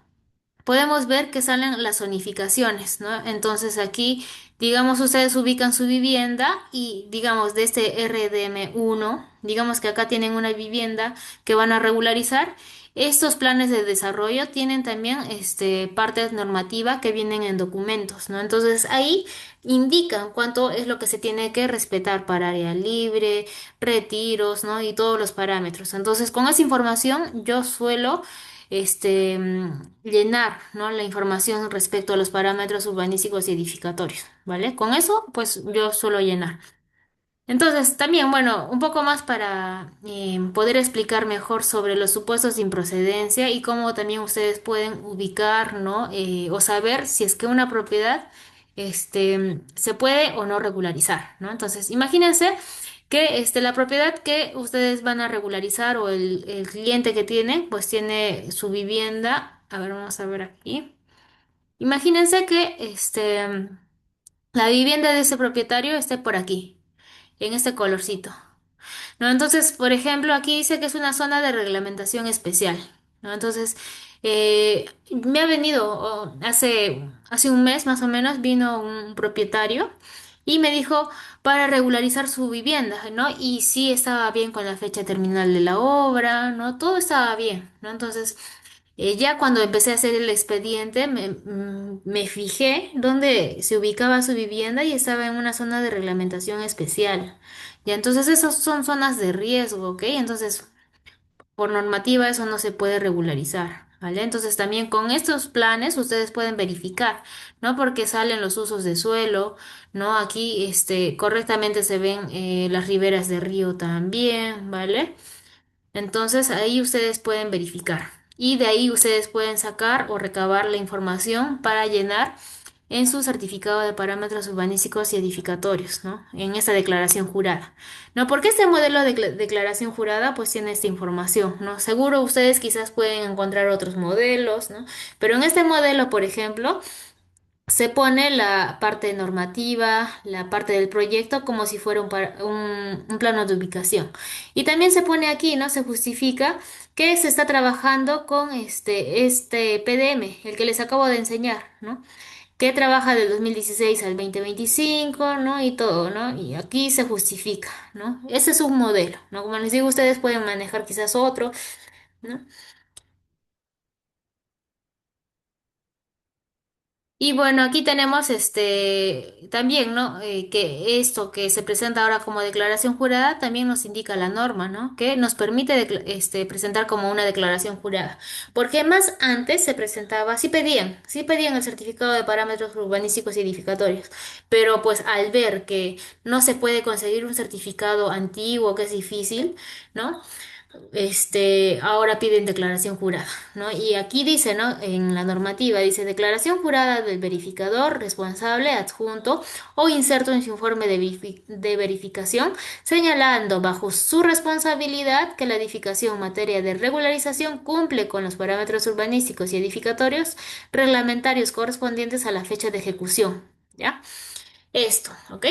S1: podemos ver que salen las zonificaciones, ¿no? Entonces aquí, digamos, ustedes ubican su vivienda y, digamos, de este RDM1, digamos que acá tienen una vivienda que van a regularizar. Estos planes de desarrollo tienen también parte normativa que vienen en documentos, ¿no? Entonces ahí indican cuánto es lo que se tiene que respetar para área libre, retiros, ¿no? Y todos los parámetros. Entonces, con esa información yo suelo llenar, ¿no? La información respecto a los parámetros urbanísticos y edificatorios, ¿vale? Con eso, pues yo suelo llenar. Entonces, también, bueno, un poco más para poder explicar mejor sobre los supuestos de improcedencia y cómo también ustedes pueden ubicar, ¿no? O saber si es que una propiedad, se puede o no regularizar, ¿no? Entonces, imagínense que la propiedad que ustedes van a regularizar o el cliente que tiene, pues tiene su vivienda. A ver, vamos a ver aquí. Imagínense que la vivienda de ese propietario esté por aquí, en este colorcito. ¿No? Entonces, por ejemplo, aquí dice que es una zona de reglamentación especial, ¿no? Entonces, me ha venido, hace un mes más o menos, vino un propietario y me dijo para regularizar su vivienda, ¿no? Y sí estaba bien con la fecha terminal de la obra, ¿no? Todo estaba bien, ¿no? Entonces, ya cuando empecé a hacer el expediente, me fijé dónde se ubicaba su vivienda y estaba en una zona de reglamentación especial. Ya, entonces esas son zonas de riesgo, ¿ok? Entonces, por normativa eso no se puede regularizar, ¿vale? Entonces también con estos planes ustedes pueden verificar, ¿no? Porque salen los usos de suelo, ¿no? Aquí, correctamente se ven las riberas de río también, ¿vale? Entonces ahí ustedes pueden verificar y de ahí ustedes pueden sacar o recabar la información para llenar en su certificado de parámetros urbanísticos y edificatorios, ¿no? En esta declaración jurada. ¿No? Porque este modelo de declaración jurada pues tiene esta información, ¿no? Seguro ustedes quizás pueden encontrar otros modelos, ¿no? Pero en este modelo, por ejemplo, se pone la parte normativa, la parte del proyecto como si fuera un plano de ubicación. Y también se pone aquí, ¿no? Se justifica que se está trabajando con este PDM, el que les acabo de enseñar, ¿no? Que trabaja del 2016 al 2025, ¿no? Y todo, ¿no? Y aquí se justifica, ¿no? Ese es un modelo, ¿no? Como les digo, ustedes pueden manejar quizás otro, ¿no? Y bueno, aquí tenemos también, ¿no? Que esto que se presenta ahora como declaración jurada también nos indica la norma, ¿no? Que nos permite presentar como una declaración jurada. Porque más antes se presentaba, sí pedían el certificado de parámetros urbanísticos y edificatorios, pero pues al ver que no se puede conseguir un certificado antiguo, que es difícil, ¿no? Ahora piden declaración jurada, ¿no? Y aquí dice, ¿no? En la normativa dice declaración jurada del verificador responsable adjunto o inserto en su informe de verificación, señalando bajo su responsabilidad que la edificación en materia de regularización cumple con los parámetros urbanísticos y edificatorios reglamentarios correspondientes a la fecha de ejecución, ¿ya? Esto, ¿ok?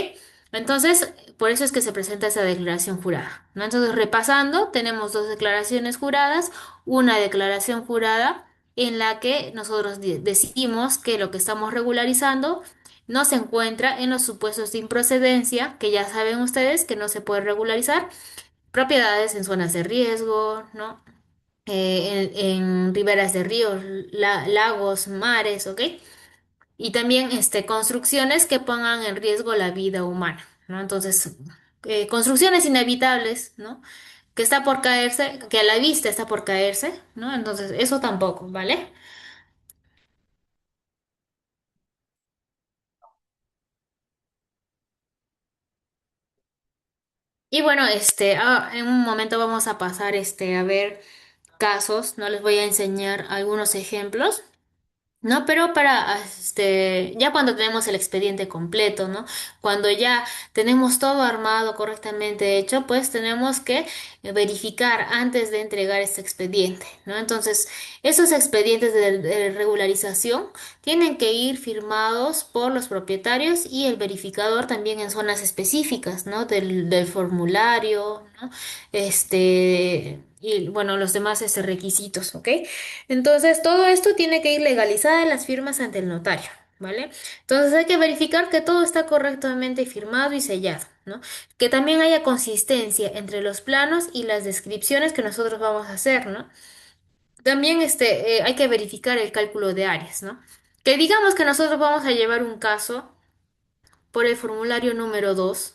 S1: Entonces, por eso es que se presenta esa declaración jurada, ¿no? Entonces, repasando, tenemos dos declaraciones juradas, una declaración jurada en la que nosotros decimos que lo que estamos regularizando no se encuentra en los supuestos de improcedencia, que ya saben ustedes que no se puede regularizar, propiedades en zonas de riesgo, ¿no? En riberas de ríos, lagos, mares, ¿ok? Y también construcciones que pongan en riesgo la vida humana, ¿no? Entonces, construcciones inevitables, ¿no? Que está por caerse, que a la vista está por caerse, ¿no? Entonces, eso tampoco, ¿vale? Y bueno, en un momento vamos a pasar, a ver casos, ¿no? Les voy a enseñar algunos ejemplos. No, pero ya cuando tenemos el expediente completo, ¿no? Cuando ya tenemos todo armado correctamente hecho, pues tenemos que verificar antes de entregar este expediente, ¿no? Entonces, esos expedientes de regularización tienen que ir firmados por los propietarios y el verificador también en zonas específicas, ¿no? Del formulario, ¿no? Y bueno, los demás requisitos, ¿ok? Entonces, todo esto tiene que ir legalizada en las firmas ante el notario, ¿vale? Entonces, hay que verificar que todo está correctamente firmado y sellado, ¿no? Que también haya consistencia entre los planos y las descripciones que nosotros vamos a hacer, ¿no? También hay que verificar el cálculo de áreas, ¿no? Que digamos que nosotros vamos a llevar un caso por el formulario número 2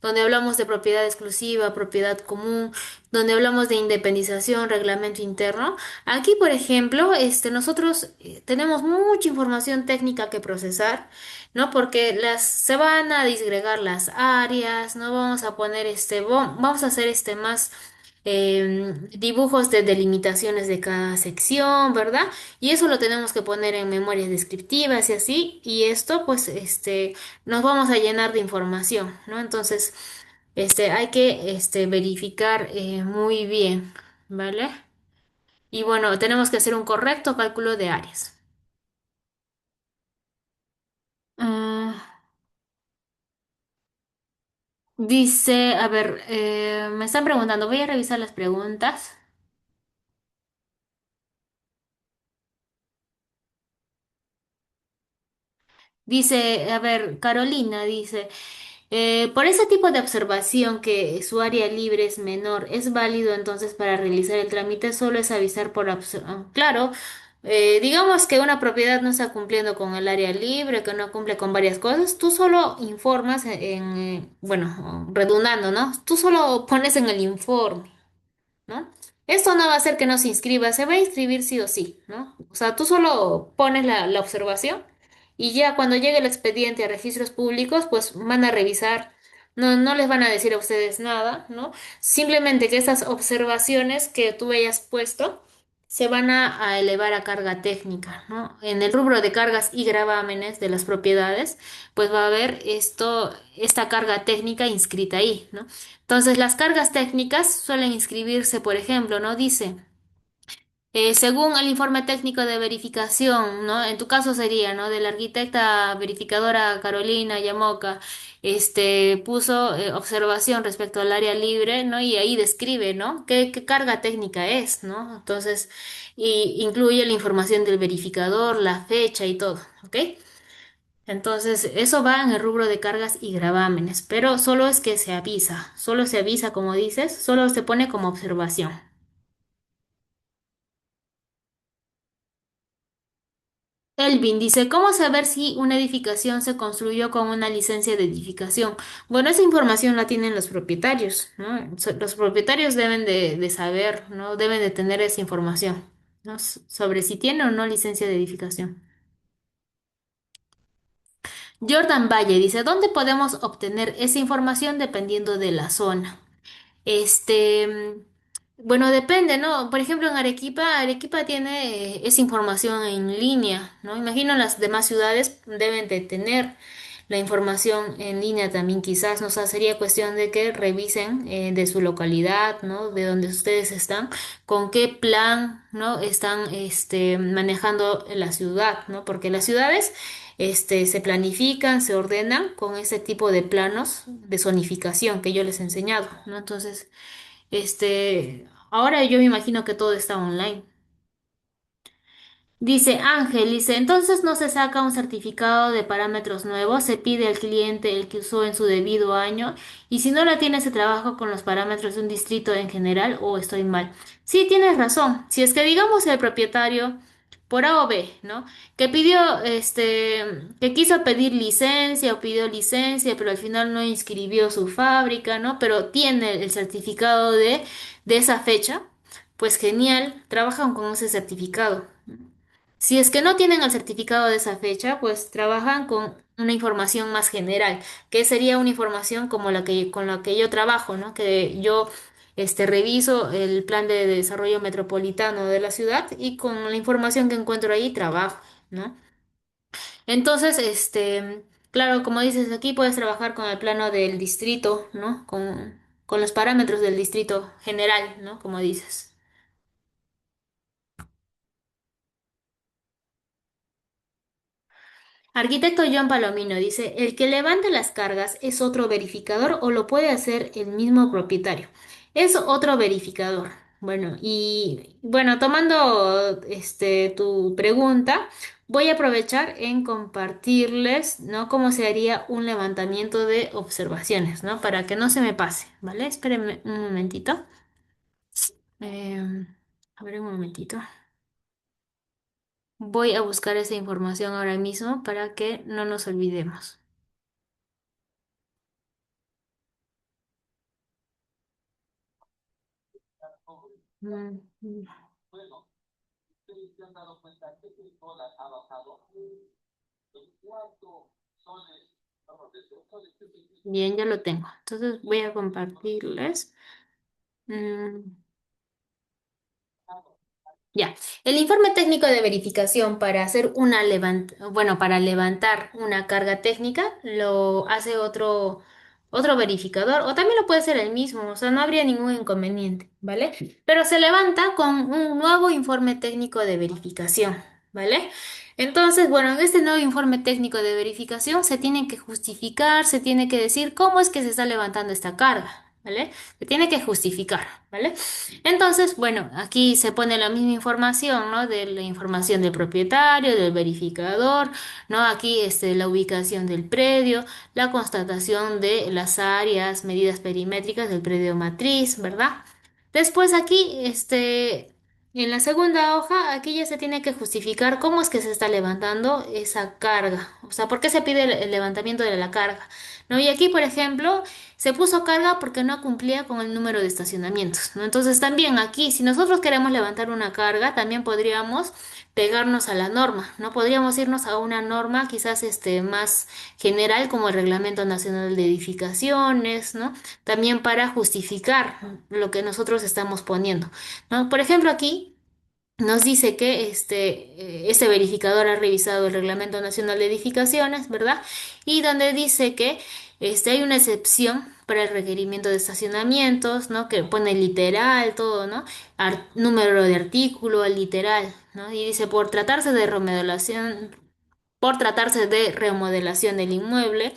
S1: donde hablamos de propiedad exclusiva, propiedad común, donde hablamos de independización, reglamento interno. Aquí, por ejemplo, nosotros tenemos mucha información técnica que procesar, ¿no? Porque se van a disgregar las áreas, ¿no? Vamos a poner vamos a hacer más dibujos de delimitaciones de cada sección, ¿verdad? Y eso lo tenemos que poner en memorias descriptivas y así, y esto, pues, nos vamos a llenar de información, ¿no? Entonces, hay que, verificar muy bien, ¿vale? Y bueno, tenemos que hacer un correcto cálculo de áreas. Ah, dice, a ver, me están preguntando, voy a revisar las preguntas. Dice, a ver, Carolina dice, por ese tipo de observación que su área libre es menor, ¿es válido entonces para realizar el trámite? Solo es avisar claro, digamos que una propiedad no está cumpliendo con el área libre, que no cumple con varias cosas, tú solo informas bueno, redundando, ¿no? Tú solo pones en el informe. ¿No? Esto no va a hacer que no se inscriba, se va a inscribir sí o sí, ¿no? O sea, tú solo pones la observación y ya cuando llegue el expediente a registros públicos, pues van a revisar, no les van a decir a ustedes nada, ¿no? Simplemente que esas observaciones que tú hayas puesto se van a elevar a carga técnica, ¿no? En el rubro de cargas y gravámenes de las propiedades, pues va a haber esta carga técnica inscrita ahí, ¿no? Entonces, las cargas técnicas suelen inscribirse, por ejemplo, ¿no? Dice, según el informe técnico de verificación, ¿no? En tu caso sería, ¿no? De la arquitecta verificadora Carolina Yamoca, puso observación respecto al área libre, ¿no? Y ahí describe, ¿no? ¿Qué carga técnica es, ¿no? Entonces, y incluye la información del verificador, la fecha y todo, ¿ok? Entonces, eso va en el rubro de cargas y gravámenes, pero solo es que solo se avisa, como dices, solo se pone como observación. Elvin dice, ¿cómo saber si una edificación se construyó con una licencia de edificación? Bueno, esa información la tienen los propietarios, ¿no? Los propietarios deben de saber, ¿no? Deben de tener esa información, ¿no? Sobre si tiene o no licencia de edificación. Jordan Valle dice, ¿dónde podemos obtener esa información dependiendo de la zona? Bueno, depende, ¿no? Por ejemplo, en Arequipa tiene esa información en línea, ¿no? Imagino las demás ciudades deben de tener la información en línea también, quizás, ¿no? O sea, sería cuestión de que revisen de su localidad, ¿no? De donde ustedes están, con qué plan, ¿no? Están, manejando la ciudad, ¿no? Porque las ciudades, se planifican, se ordenan con ese tipo de planos de zonificación que yo les he enseñado, ¿no? Entonces, ahora yo me imagino que todo está online. Dice Ángel, dice, entonces no se saca un certificado de parámetros nuevos, se pide al cliente el que usó en su debido año y si no la tiene se trabaja con los parámetros de un distrito en general o estoy mal. Sí, tienes razón. Si es que digamos el propietario por A o B, ¿no? Que pidió, que quiso pedir licencia o pidió licencia, pero al final no inscribió su fábrica, ¿no? Pero tiene el certificado de esa fecha, pues genial, trabajan con ese certificado. Si es que no tienen el certificado de esa fecha, pues trabajan con una información más general, que sería una información como la que con la que yo trabajo, ¿no? Que yo reviso el plan de desarrollo metropolitano de la ciudad y con la información que encuentro ahí trabajo, ¿no? Entonces, claro, como dices aquí, puedes trabajar con el plano del distrito, ¿no? Con los parámetros del distrito general, ¿no? Como dices. Arquitecto John Palomino dice, el que levante las cargas es otro verificador o lo puede hacer el mismo propietario. Es otro verificador. Bueno, y bueno, tomando tu pregunta, voy a aprovechar en compartirles, ¿no? Cómo se haría un levantamiento de observaciones, ¿no? Para que no se me pase, ¿vale? Espérenme un momentito. A ver un momentito. Voy a buscar esa información ahora mismo para que no nos olvidemos. Mm, mm. Bien, ya lo tengo. Entonces voy a compartirles. Mm, ya. El informe técnico de verificación para hacer bueno, para levantar una carga técnica lo hace otro verificador o también lo puede ser el mismo, o sea, no habría ningún inconveniente, ¿vale? Pero se levanta con un nuevo informe técnico de verificación, ¿vale? Entonces, bueno, en este nuevo informe técnico de verificación se tiene que justificar, se tiene que decir cómo es que se está levantando esta carga, ¿vale? Se tiene que justificar, ¿vale? Entonces, bueno, aquí se pone la misma información, ¿no? De la información del propietario, del verificador, ¿no? Aquí la ubicación del predio, la constatación de las áreas, medidas perimétricas del predio matriz, ¿verdad? Después aquí, en la segunda hoja, aquí ya se tiene que justificar cómo es que se está levantando esa carga, o sea, por qué se pide el levantamiento de la carga, ¿no? Y aquí, por ejemplo, se puso carga porque no cumplía con el número de estacionamientos, ¿no? Entonces también aquí, si nosotros queremos levantar una carga, también podríamos pegarnos a la norma, ¿no? Podríamos irnos a una norma quizás más general como el Reglamento Nacional de Edificaciones, ¿no? También para justificar lo que nosotros estamos poniendo, ¿no? Por ejemplo, aquí nos dice que este verificador ha revisado el Reglamento Nacional de Edificaciones, ¿verdad? Y donde dice que hay una excepción para el requerimiento de estacionamientos, ¿no? Que pone literal, todo, ¿no? Número de artículo, literal, ¿no? Y dice, por tratarse de remodelación del inmueble,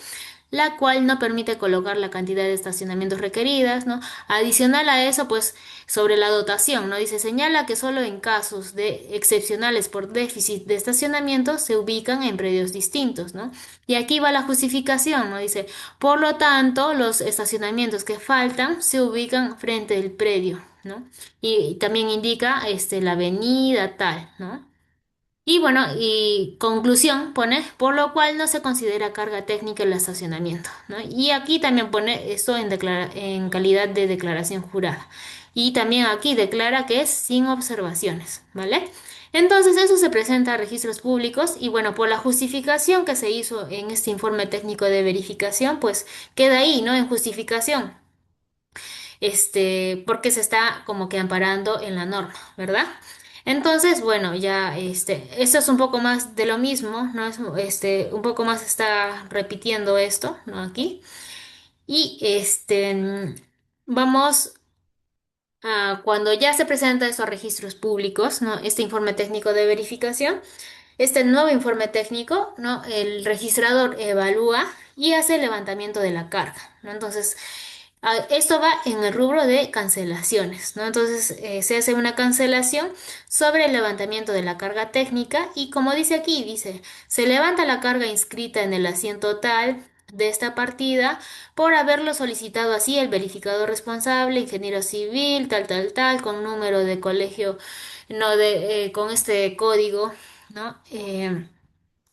S1: la cual no permite colocar la cantidad de estacionamientos requeridas, ¿no? Adicional a eso, pues sobre la dotación, ¿no? Dice, señala que solo en casos de excepcionales por déficit de estacionamiento se ubican en predios distintos, ¿no? Y aquí va la justificación, ¿no? Dice, por lo tanto, los estacionamientos que faltan se ubican frente al predio, ¿no? Y también indica, la avenida tal, ¿no? Y bueno, y conclusión pone, por lo cual no se considera carga técnica el estacionamiento, ¿no? Y aquí también pone esto en calidad de declaración jurada. Y también aquí declara que es sin observaciones, ¿vale? Entonces eso se presenta a registros públicos y bueno, por la justificación que se hizo en este informe técnico de verificación, pues queda ahí, ¿no? En justificación, porque se está como que amparando en la norma, ¿verdad? Entonces, bueno, ya esto es un poco más de lo mismo, ¿no? Un poco más está repitiendo esto, ¿no? Aquí. Y vamos a cuando ya se presenta esos registros públicos, ¿no? Este informe técnico de verificación, este nuevo informe técnico, ¿no? El registrador evalúa y hace el levantamiento de la carga, ¿no? Entonces, Esto va en el rubro de cancelaciones, ¿no? Entonces, se hace una cancelación sobre el levantamiento de la carga técnica y como dice aquí, dice, se levanta la carga inscrita en el asiento tal de esta partida por haberlo solicitado así el verificador responsable, ingeniero civil, tal, con número de colegio, no de, con este código, ¿no?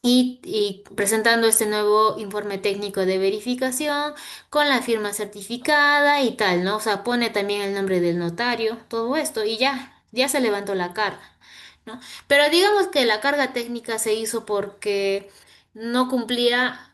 S1: Y presentando este nuevo informe técnico de verificación con la firma certificada y tal, ¿no? O sea, pone también el nombre del notario, todo esto y ya se levantó la carga, ¿no? Pero digamos que la carga técnica se hizo porque no cumplía.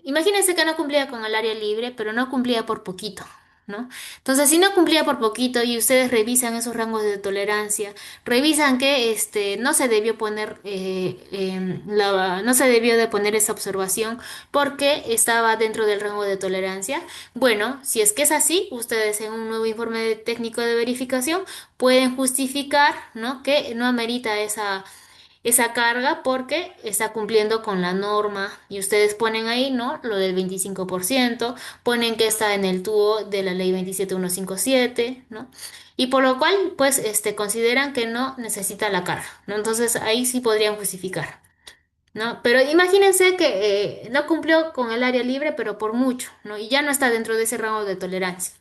S1: Imagínense que no cumplía con el área libre, pero no cumplía por poquito, ¿no? Entonces, si no cumplía por poquito y ustedes revisan esos rangos de tolerancia, revisan que no se debió poner no se debió de poner esa observación porque estaba dentro del rango de tolerancia. Bueno, si es que es así, ustedes en un nuevo informe técnico de verificación pueden justificar, ¿no? Que no amerita esa carga porque está cumpliendo con la norma y ustedes ponen ahí, ¿no? Lo del 25%, ponen que está en el tubo de la ley 27157, ¿no? Y por lo cual, pues, consideran que no necesita la carga, ¿no? Entonces ahí sí podrían justificar, ¿no? Pero imagínense que no cumplió con el área libre, pero por mucho, ¿no? Y ya no está dentro de ese rango de tolerancia,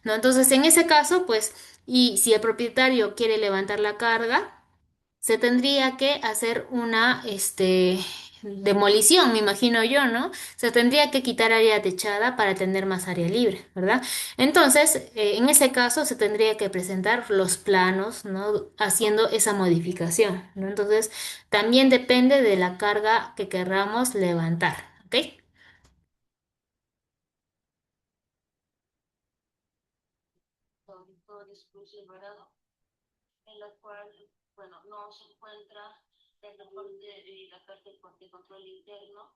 S1: ¿no? Entonces, en ese caso, pues, y si el propietario quiere levantar la carga, se tendría que hacer una, demolición, me imagino yo, ¿no? Se tendría que quitar área techada para tener más área libre, ¿verdad? Entonces, en ese caso se tendría que presentar los planos, ¿no? Haciendo esa modificación, ¿no? Entonces, también depende de la carga que querramos levantar, ¿ok? En la cual, bueno, no se encuentra el reporte de la carta de control interno.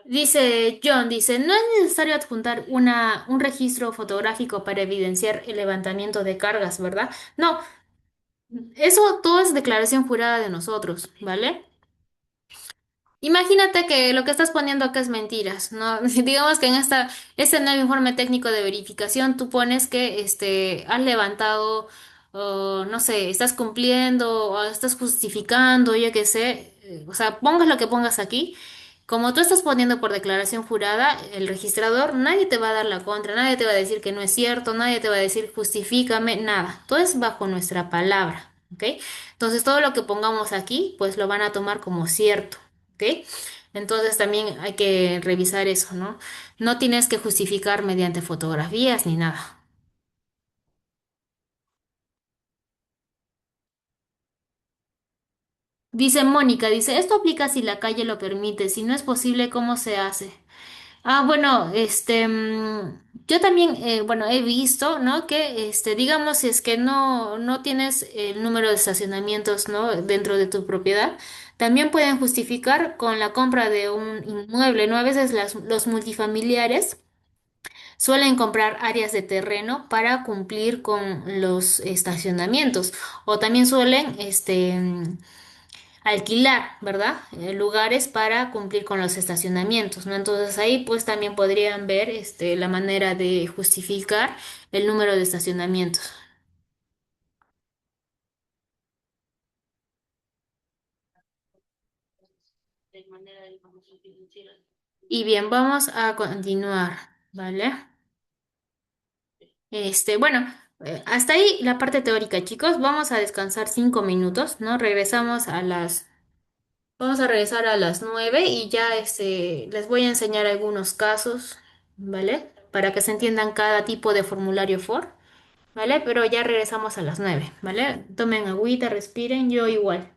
S1: Dice John, dice, no es necesario adjuntar un registro fotográfico para evidenciar el levantamiento de cargas, ¿verdad? No, eso todo es declaración jurada de nosotros, ¿vale? Imagínate que lo que estás poniendo acá es mentiras, ¿no? Digamos que en este nuevo informe técnico de verificación tú pones que has levantado, o no sé, estás cumpliendo, o estás justificando, yo qué sé, o sea, pongas lo que pongas aquí. Como tú estás poniendo por declaración jurada, el registrador, nadie te va a dar la contra, nadie te va a decir que no es cierto, nadie te va a decir justifícame, nada. Todo es bajo nuestra palabra, ¿ok? Entonces todo lo que pongamos aquí, pues lo van a tomar como cierto. ¿Ok? Entonces también hay que revisar eso, ¿no? No tienes que justificar mediante fotografías ni nada. Dice Mónica, dice, esto aplica si la calle lo permite, si no es posible, ¿cómo se hace? Ah, bueno, yo también, bueno, he visto, ¿no? Que, digamos, si es que no tienes el número de estacionamientos, ¿no? Dentro de tu propiedad, también pueden justificar con la compra de un inmueble, ¿no? A veces los multifamiliares suelen comprar áreas de terreno para cumplir con los estacionamientos o también suelen alquilar, ¿verdad? Lugares para cumplir con los estacionamientos, ¿no? Entonces ahí pues también podrían ver la manera de justificar el número de estacionamientos. Y bien, vamos a continuar, ¿vale? Bueno, hasta ahí la parte teórica, chicos. Vamos a descansar 5 minutos, ¿no? Vamos a regresar a las 9 y ya les voy a enseñar algunos casos, ¿vale? Para que se entiendan cada tipo de formulario for, ¿vale? Pero ya regresamos a las 9, ¿vale? Tomen agüita, respiren, yo igual.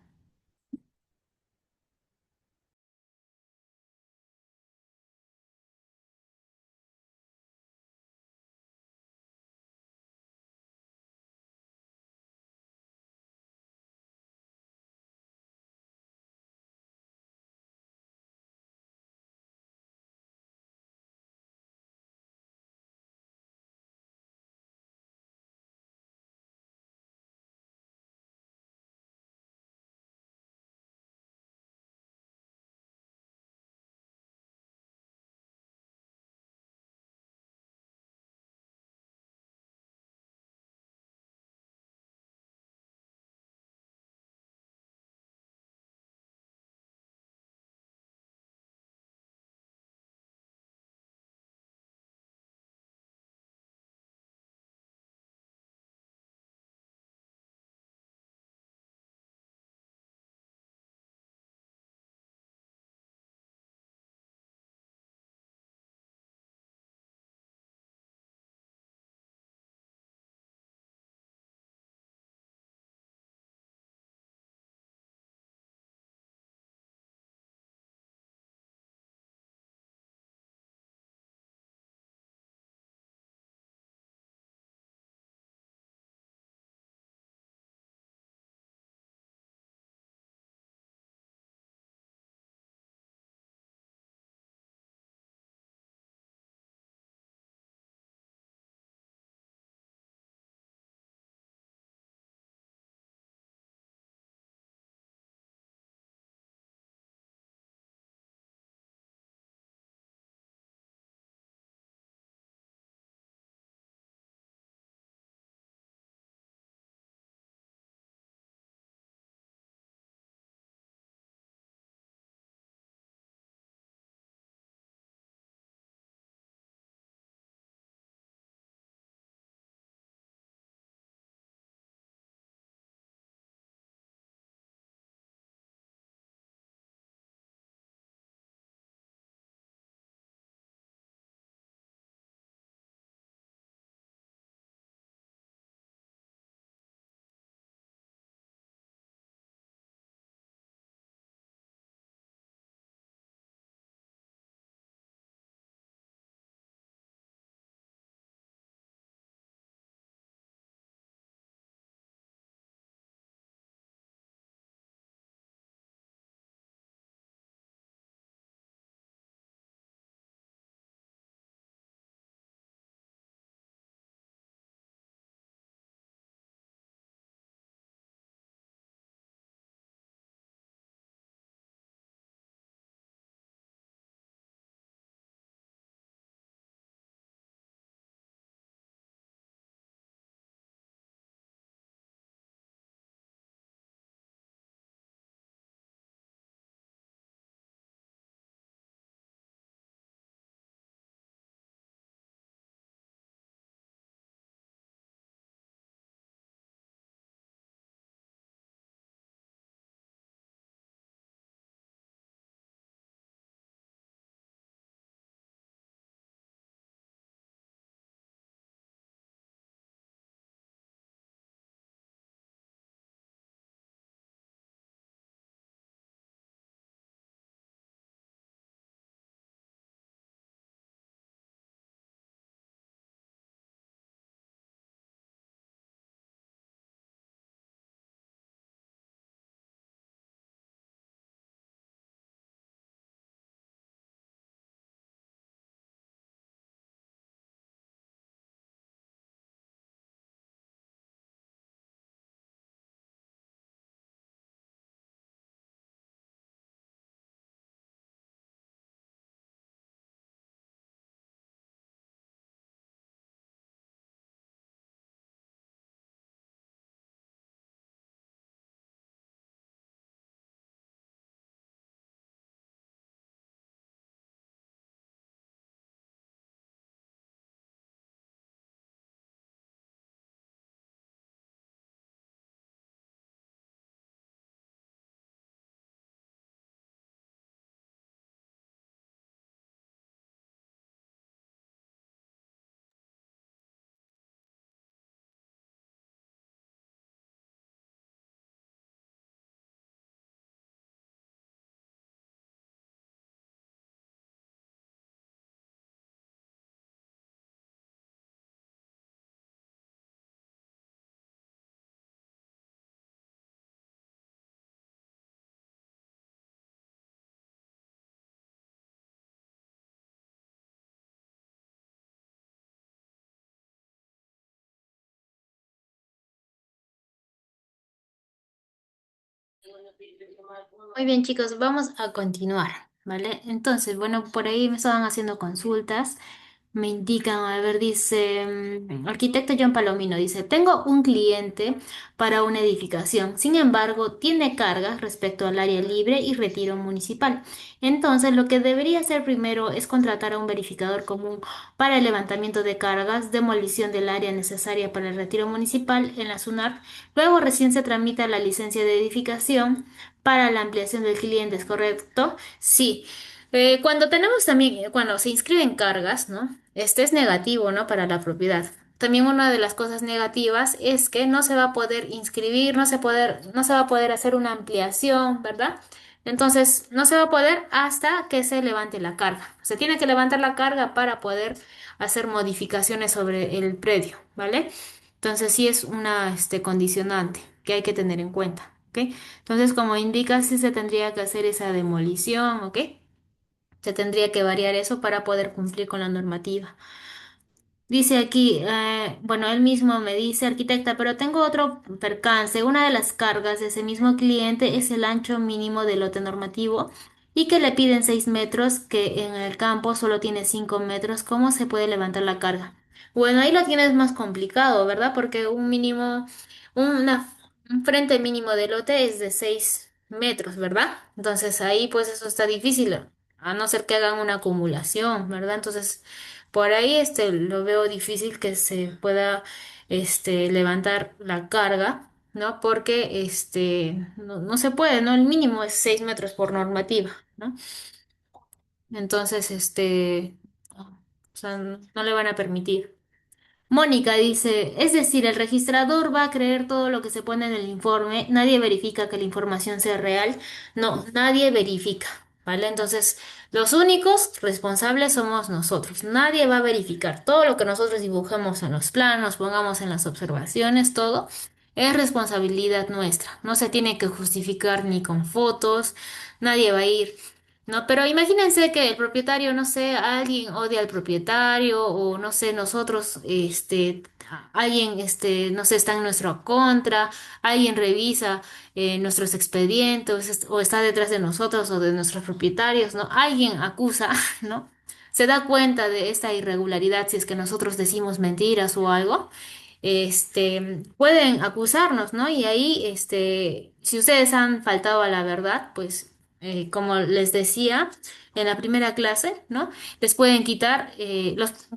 S1: Muy bien, chicos, vamos a continuar, ¿vale? Entonces, bueno, por ahí me estaban haciendo consultas. Me indican, a ver, dice, arquitecto John Palomino, dice, tengo un cliente para una edificación, sin embargo, tiene cargas respecto al área libre y retiro municipal. Entonces, lo que debería hacer primero es contratar a un verificador común para el levantamiento de cargas, demolición del área necesaria para el retiro municipal en la SUNAR. Luego recién se tramita la licencia de edificación para la ampliación del cliente, ¿es correcto? Sí. Cuando tenemos también, cuando se inscriben cargas, ¿no? Este es negativo, ¿no? Para la propiedad. También una de las cosas negativas es que no se va a poder inscribir, no se va a poder hacer una ampliación, ¿verdad? Entonces, no se va a poder hasta que se levante la carga. Se tiene que levantar la carga para poder hacer modificaciones sobre el predio, ¿vale? Entonces, sí es una, condicionante que hay que tener en cuenta, ¿ok? Entonces, como indica, sí se tendría que hacer esa demolición, ¿ok? Se tendría que variar eso para poder cumplir con la normativa. Dice aquí, bueno, él mismo me dice, arquitecta, pero tengo otro percance. Una de las cargas de ese mismo cliente es el ancho mínimo del lote normativo y que le piden 6 metros, que en el campo solo tiene 5 metros. ¿Cómo se puede levantar la carga? Bueno, ahí lo tienes más complicado, ¿verdad? Porque una, un frente mínimo de lote es de 6 metros, ¿verdad? Entonces ahí pues eso está difícil, a no ser que hagan una acumulación, ¿verdad? Entonces... Por ahí lo veo difícil que se pueda levantar la carga, ¿no? Porque no se puede, ¿no? El mínimo es 6 metros por normativa, ¿no? Entonces, o sea, no le van a permitir. Mónica dice, es decir, el registrador va a creer todo lo que se pone en el informe, nadie verifica que la información sea real, no, nadie verifica, ¿vale? Entonces, los únicos responsables somos nosotros, nadie va a verificar todo lo que nosotros dibujemos en los planos, pongamos en las observaciones, todo es responsabilidad nuestra, no se tiene que justificar ni con fotos, nadie va a ir. No, pero imagínense que el propietario, no sé, alguien odia al propietario o no sé, nosotros, alguien, no sé, está en nuestra contra, alguien revisa nuestros expedientes o está detrás de nosotros o de nuestros propietarios, ¿no? Alguien acusa, ¿no? Se da cuenta de esta irregularidad si es que nosotros decimos mentiras o algo, pueden acusarnos, ¿no? Y ahí, si ustedes han faltado a la verdad, pues, como les decía en la primera clase, ¿no? Les pueden quitar,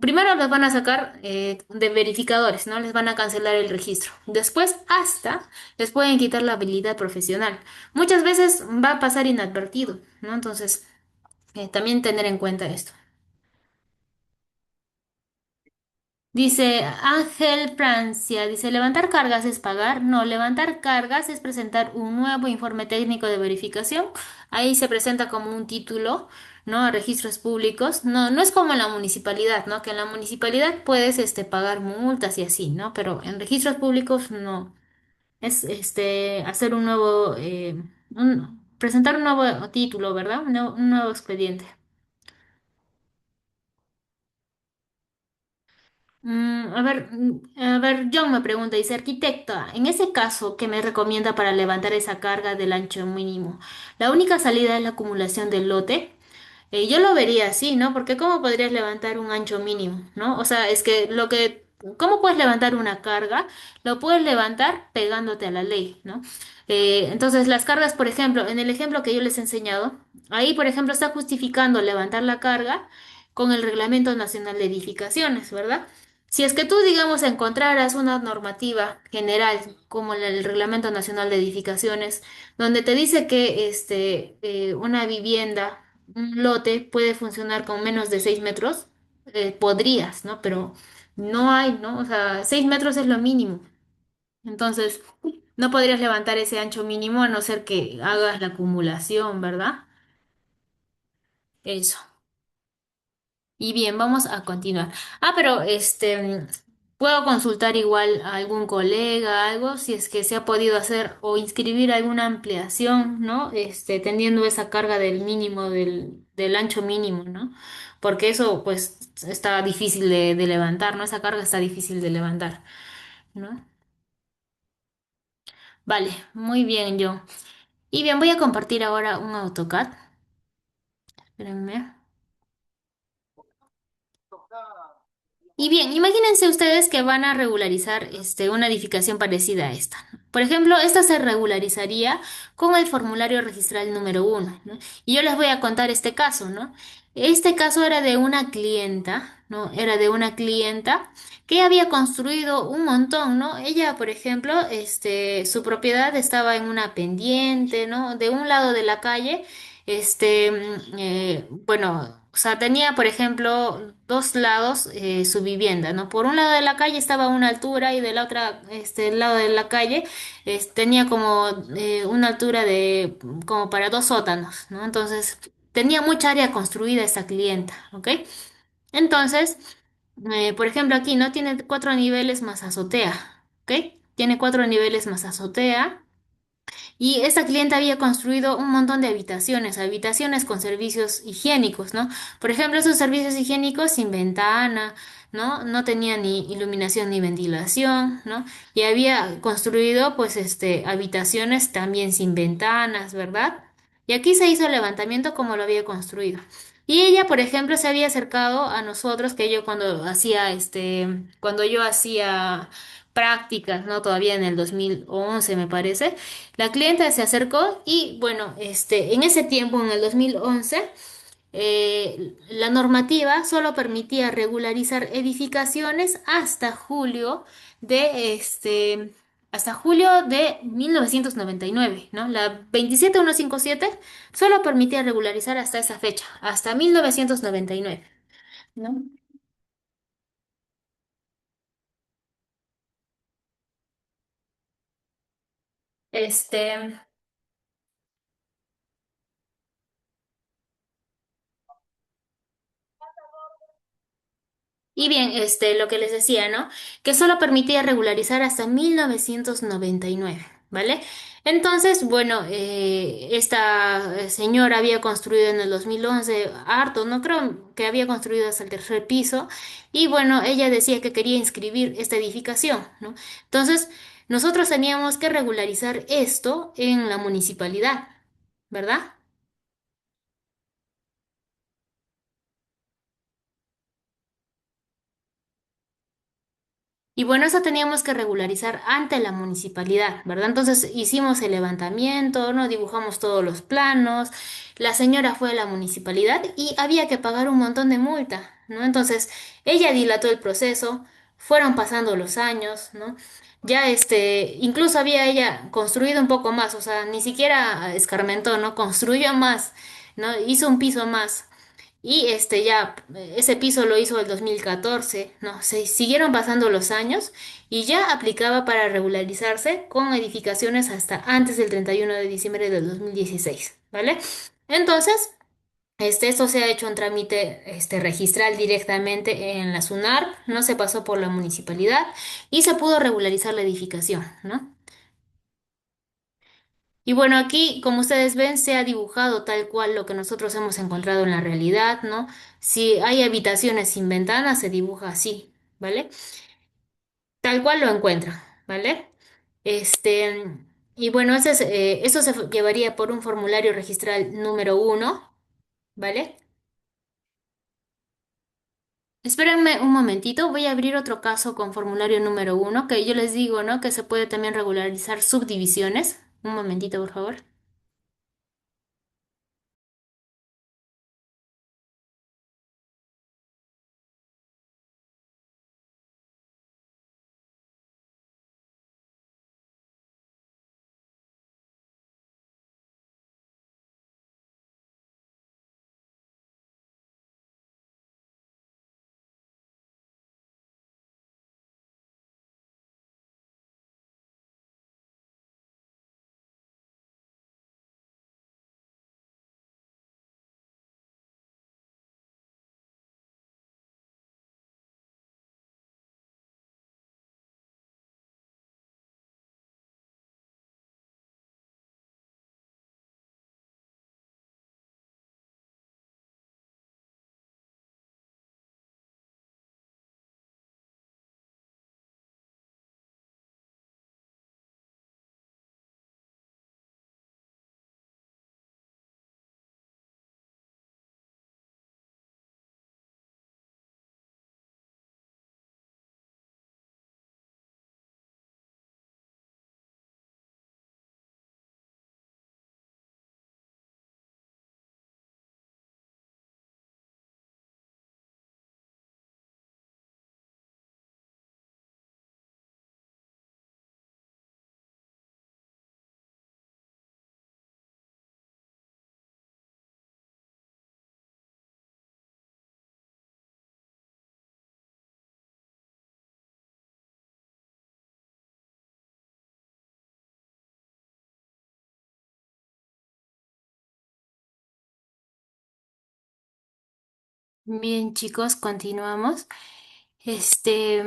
S1: primero los van a sacar de verificadores, ¿no? Les van a cancelar el registro. Después, hasta les pueden quitar la habilidad profesional. Muchas veces va a pasar inadvertido, ¿no? Entonces, también tener en cuenta esto. Dice Ángel Francia, dice, ¿levantar cargas es pagar? No, levantar cargas es presentar un nuevo informe técnico de verificación. Ahí se presenta como un título, ¿no? A registros públicos. No, no es como en la municipalidad, ¿no? Que en la municipalidad puedes, pagar multas y así, ¿no? Pero en registros públicos no. Es, hacer un nuevo, presentar un nuevo título, ¿verdad? Un nuevo expediente. A ver, John me pregunta, dice, arquitecta, en ese caso, ¿qué me recomienda para levantar esa carga del ancho mínimo? La única salida es la acumulación del lote. Yo lo vería así, ¿no? Porque ¿cómo podrías levantar un ancho mínimo, ¿no? O sea, es que ¿cómo puedes levantar una carga? Lo puedes levantar pegándote a la ley, ¿no? Entonces, las cargas, por ejemplo, en el ejemplo que yo les he enseñado, ahí, por ejemplo, está justificando levantar la carga con el Reglamento Nacional de Edificaciones, ¿verdad? Si es que tú, digamos, encontraras una normativa general como el Reglamento Nacional de Edificaciones, donde te dice que una vivienda, un lote puede funcionar con menos de 6 metros, podrías, ¿no? Pero no hay, ¿no? O sea, 6 metros es lo mínimo. Entonces, no podrías levantar ese ancho mínimo a no ser que hagas la acumulación, ¿verdad? Eso. Y bien, vamos a continuar. Ah, pero puedo consultar igual a algún colega, algo, si es que se ha podido hacer o inscribir alguna ampliación, ¿no? Teniendo esa carga del mínimo, del ancho mínimo, ¿no? Porque eso, pues, está difícil de levantar, ¿no? Esa carga está difícil de levantar, ¿no? Vale, muy bien, yo. Y bien, voy a compartir ahora un AutoCAD. Espérenme. Y bien, imagínense ustedes que van a regularizar una edificación parecida a esta. Por ejemplo, esta se regularizaría con el formulario registral número uno, ¿no? Y yo les voy a contar este caso, ¿no? Este caso era de una clienta, ¿no? Era de una clienta que había construido un montón, ¿no? Ella, por ejemplo, su propiedad estaba en una pendiente, ¿no? De un lado de la calle. Bueno, o sea, tenía, por ejemplo, dos lados su vivienda, ¿no? Por un lado de la calle estaba a una altura y del otra, lado de la calle tenía como una altura de como para dos sótanos, ¿no? Entonces, tenía mucha área construida esta clienta, ¿ok? Entonces, por ejemplo, aquí, ¿no? Tiene cuatro niveles más azotea, ¿ok? Tiene cuatro niveles más azotea. Y esta clienta había construido un montón de habitaciones, habitaciones con servicios higiénicos, ¿no? Por ejemplo, esos servicios higiénicos sin ventana, ¿no? No tenían ni iluminación ni ventilación, ¿no? Y había construido, pues, habitaciones también sin ventanas, ¿verdad? Y aquí se hizo el levantamiento como lo había construido. Y ella, por ejemplo, se había acercado a nosotros, que yo cuando yo hacía prácticas, ¿no? Todavía en el 2011, me parece. La clienta se acercó y bueno, en ese tiempo, en el 2011, la normativa solo permitía regularizar edificaciones hasta julio de 1999, ¿no? La 27157 solo permitía regularizar hasta esa fecha, hasta 1999, ¿no? Este, Y bien, lo que les decía, ¿no? Que solo permitía regularizar hasta 1999, ¿vale? Entonces, bueno, esta señora había construido en el 2011 harto, no creo que había construido hasta el tercer piso, y bueno, ella decía que quería inscribir esta edificación, ¿no? Entonces, nosotros teníamos que regularizar esto en la municipalidad, ¿verdad? Y bueno, eso teníamos que regularizar ante la municipalidad, ¿verdad? Entonces hicimos el levantamiento, ¿no? Dibujamos todos los planos, la señora fue a la municipalidad y había que pagar un montón de multa, ¿no? Entonces ella dilató el proceso, fueron pasando los años, ¿no? Ya incluso había ella construido un poco más, o sea, ni siquiera escarmentó, ¿no? Construyó más, ¿no? Hizo un piso más. Y ese piso lo hizo el 2014, ¿no? Se siguieron pasando los años y ya aplicaba para regularizarse con edificaciones hasta antes del 31 de diciembre del 2016, ¿vale? Entonces, esto se ha hecho un trámite registral directamente en la SUNAR, no se pasó por la municipalidad y se pudo regularizar la edificación, ¿no? Y bueno, aquí, como ustedes ven, se ha dibujado tal cual lo que nosotros hemos encontrado en la realidad, ¿no? Si hay habitaciones sin ventanas, se dibuja así, ¿vale? Tal cual lo encuentra, ¿vale? Este, y bueno, eso se llevaría por un formulario registral número uno, ¿vale? Espérenme un momentito, voy a abrir otro caso con formulario número uno, que yo les digo, ¿no? Que se puede también regularizar subdivisiones. Un momentito, por favor. Bien, chicos, continuamos. Este,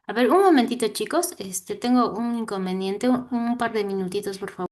S1: a ver, un momentito, chicos. Tengo un inconveniente, un par de minutitos, por favor.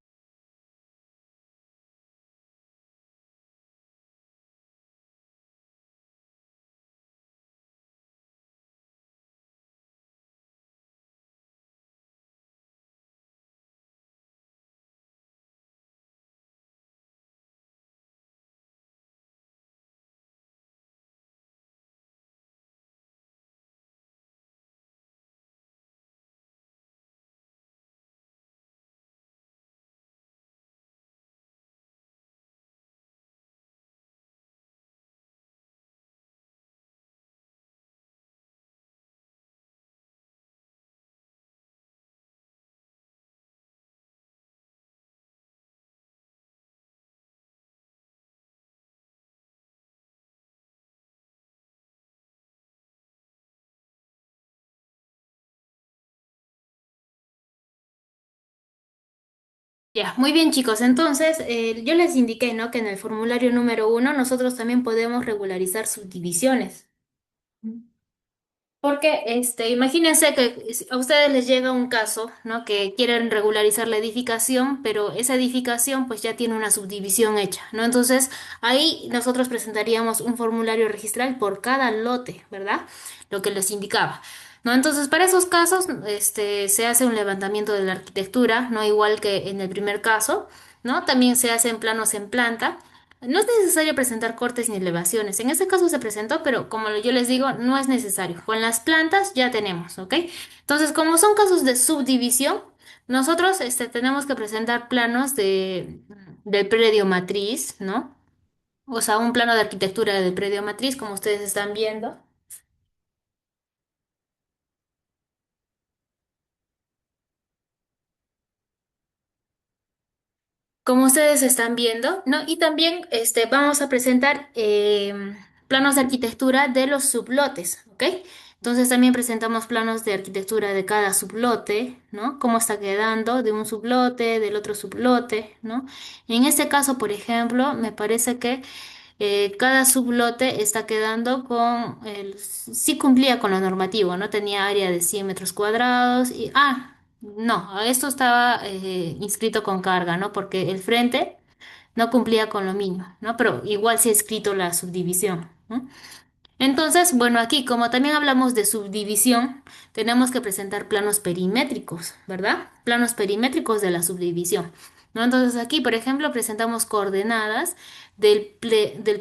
S1: Ya, muy bien, chicos. Entonces, yo les indiqué, ¿no? Que en el formulario número 1 nosotros también podemos regularizar subdivisiones. Porque, imagínense que a ustedes les llega un caso, ¿no? Que quieren regularizar la edificación, pero esa edificación pues ya tiene una subdivisión hecha, ¿no? Entonces, ahí nosotros presentaríamos un formulario registral por cada lote, ¿verdad? Lo que les indicaba, ¿no? Entonces, para esos casos, se hace un levantamiento de la arquitectura, ¿no? Igual que en el primer caso, ¿no? También se hacen planos en planta. No es necesario presentar cortes ni elevaciones. En este caso se presentó, pero como yo les digo, no es necesario. Con las plantas ya tenemos, ¿ok? Entonces, como son casos de subdivisión, nosotros tenemos que presentar planos del predio matriz, ¿no? O sea, un plano de arquitectura del predio matriz, como ustedes están viendo. Como ustedes están viendo, ¿no? Y también vamos a presentar planos de arquitectura de los sublotes, ¿ok? Entonces también presentamos planos de arquitectura de cada sublote, ¿no? Cómo está quedando de un sublote, del otro sublote, ¿no? En este caso, por ejemplo, me parece que cada sublote está quedando sí cumplía con lo normativo, ¿no? Tenía área de 100 metros cuadrados y, no, esto estaba inscrito con carga, ¿no? Porque el frente no cumplía con lo mínimo, ¿no? Pero igual sí ha escrito la subdivisión, ¿no? Entonces, bueno, aquí como también hablamos de subdivisión, tenemos que presentar planos perimétricos, ¿verdad? Planos perimétricos de la subdivisión, ¿no? Entonces aquí, por ejemplo, presentamos coordenadas del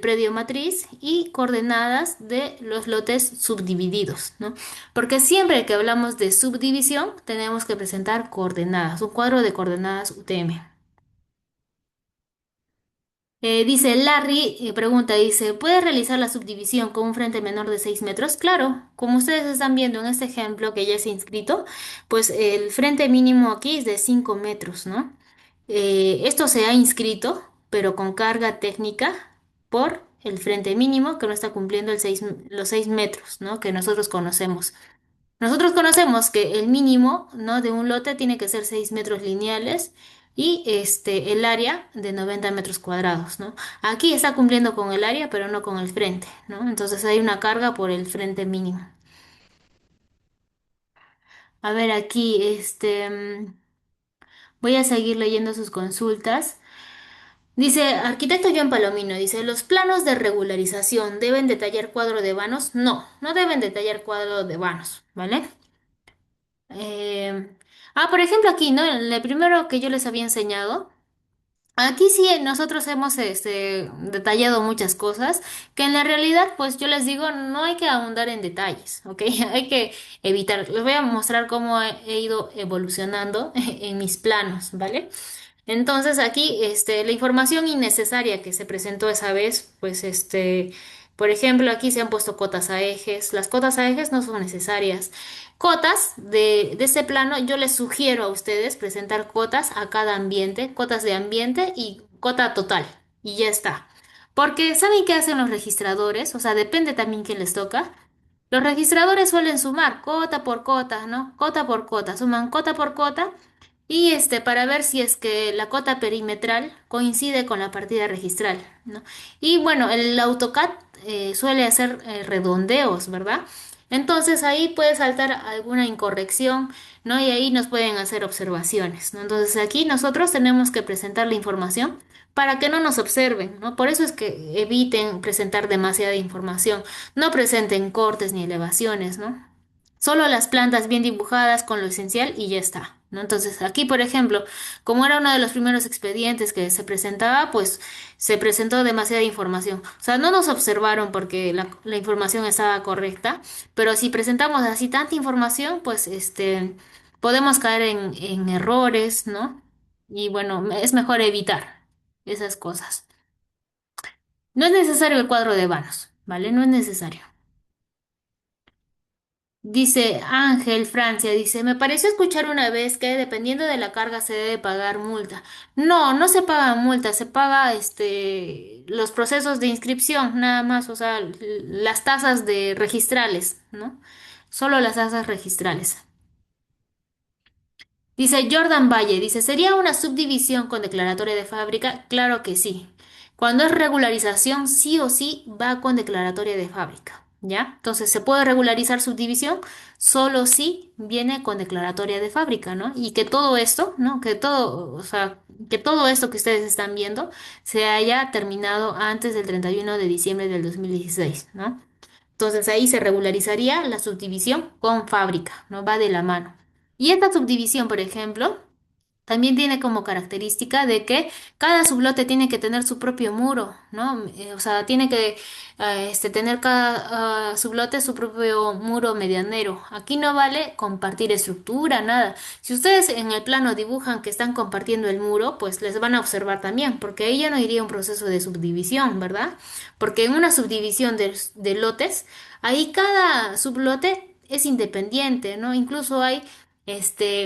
S1: predio matriz y coordenadas de los lotes subdivididos, ¿no? Porque siempre que hablamos de subdivisión, tenemos que presentar coordenadas, un cuadro de coordenadas UTM. Dice Larry, pregunta, dice, ¿puede realizar la subdivisión con un frente menor de 6 metros? Claro, como ustedes están viendo en este ejemplo que ya se ha inscrito, pues el frente mínimo aquí es de 5 metros, ¿no? Esto se ha inscrito, pero con carga técnica por el frente mínimo que no está cumpliendo los 6 metros, ¿no? Que nosotros conocemos. Nosotros conocemos que el mínimo, ¿no? De un lote tiene que ser 6 metros lineales y el área de 90 metros cuadrados, ¿no? Aquí está cumpliendo con el área, pero no con el frente, ¿no? Entonces hay una carga por el frente mínimo. A ver, aquí, voy a seguir leyendo sus consultas. Dice, arquitecto John Palomino, dice, ¿los planos de regularización deben detallar cuadro de vanos? No, no deben detallar cuadro de vanos, ¿vale? Eh, por ejemplo, aquí, ¿no? En el primero que yo les había enseñado, aquí sí nosotros hemos detallado muchas cosas que en la realidad, pues yo les digo, no hay que ahondar en detalles, ¿ok? Hay que evitar. Les voy a mostrar cómo he ido evolucionando en mis planos, ¿vale? Entonces aquí, la información innecesaria que se presentó esa vez, pues por ejemplo, aquí se han puesto cotas a ejes. Las cotas a ejes no son necesarias. Cotas de este plano, yo les sugiero a ustedes presentar cotas a cada ambiente, cotas de ambiente y cota total. Y ya está. Porque ¿saben qué hacen los registradores? O sea, depende también quién les toca. Los registradores suelen sumar cota por cota, ¿no? Cota por cota, suman cota por cota y para ver si es que la cota perimetral coincide con la partida registral, ¿no? Y bueno, el AutoCAD suele hacer redondeos, ¿verdad? Entonces ahí puede saltar alguna incorrección, ¿no? Y ahí nos pueden hacer observaciones, ¿no? Entonces aquí nosotros tenemos que presentar la información para que no nos observen, ¿no? Por eso es que eviten presentar demasiada información, no presenten cortes ni elevaciones, ¿no? Solo las plantas bien dibujadas con lo esencial y ya está, ¿no? Entonces, aquí, por ejemplo, como era uno de los primeros expedientes que se presentaba, pues se presentó demasiada información. O sea, no nos observaron porque la información estaba correcta, pero si presentamos así tanta información, pues podemos caer en errores, ¿no? Y bueno, es mejor evitar esas cosas. No es necesario el cuadro de vanos, ¿vale? No es necesario. Dice Ángel Francia, dice, me pareció escuchar una vez que dependiendo de la carga se debe pagar multa. No, no se paga multa, se paga los procesos de inscripción, nada más, o sea, las tasas de registrales, ¿no? Solo las tasas registrales. Dice Jordan Valle, dice, ¿sería una subdivisión con declaratoria de fábrica? Claro que sí. Cuando es regularización, sí o sí va con declaratoria de fábrica, ¿ya? Entonces, se puede regularizar subdivisión solo si viene con declaratoria de fábrica, ¿no? Y que todo esto, ¿no? Que todo, o sea, que todo esto que ustedes están viendo se haya terminado antes del 31 de diciembre del 2016, ¿no? Entonces ahí se regularizaría la subdivisión con fábrica, ¿no? Va de la mano. Y esta subdivisión, por ejemplo, también tiene como característica de que cada sublote tiene que tener su propio muro, ¿no? O sea, tiene que tener cada sublote su propio muro medianero. Aquí no vale compartir estructura, nada. Si ustedes en el plano dibujan que están compartiendo el muro, pues les van a observar también, porque ahí ya no iría un proceso de subdivisión, ¿verdad? Porque en una subdivisión de lotes, ahí cada sublote es independiente, ¿no? Incluso hay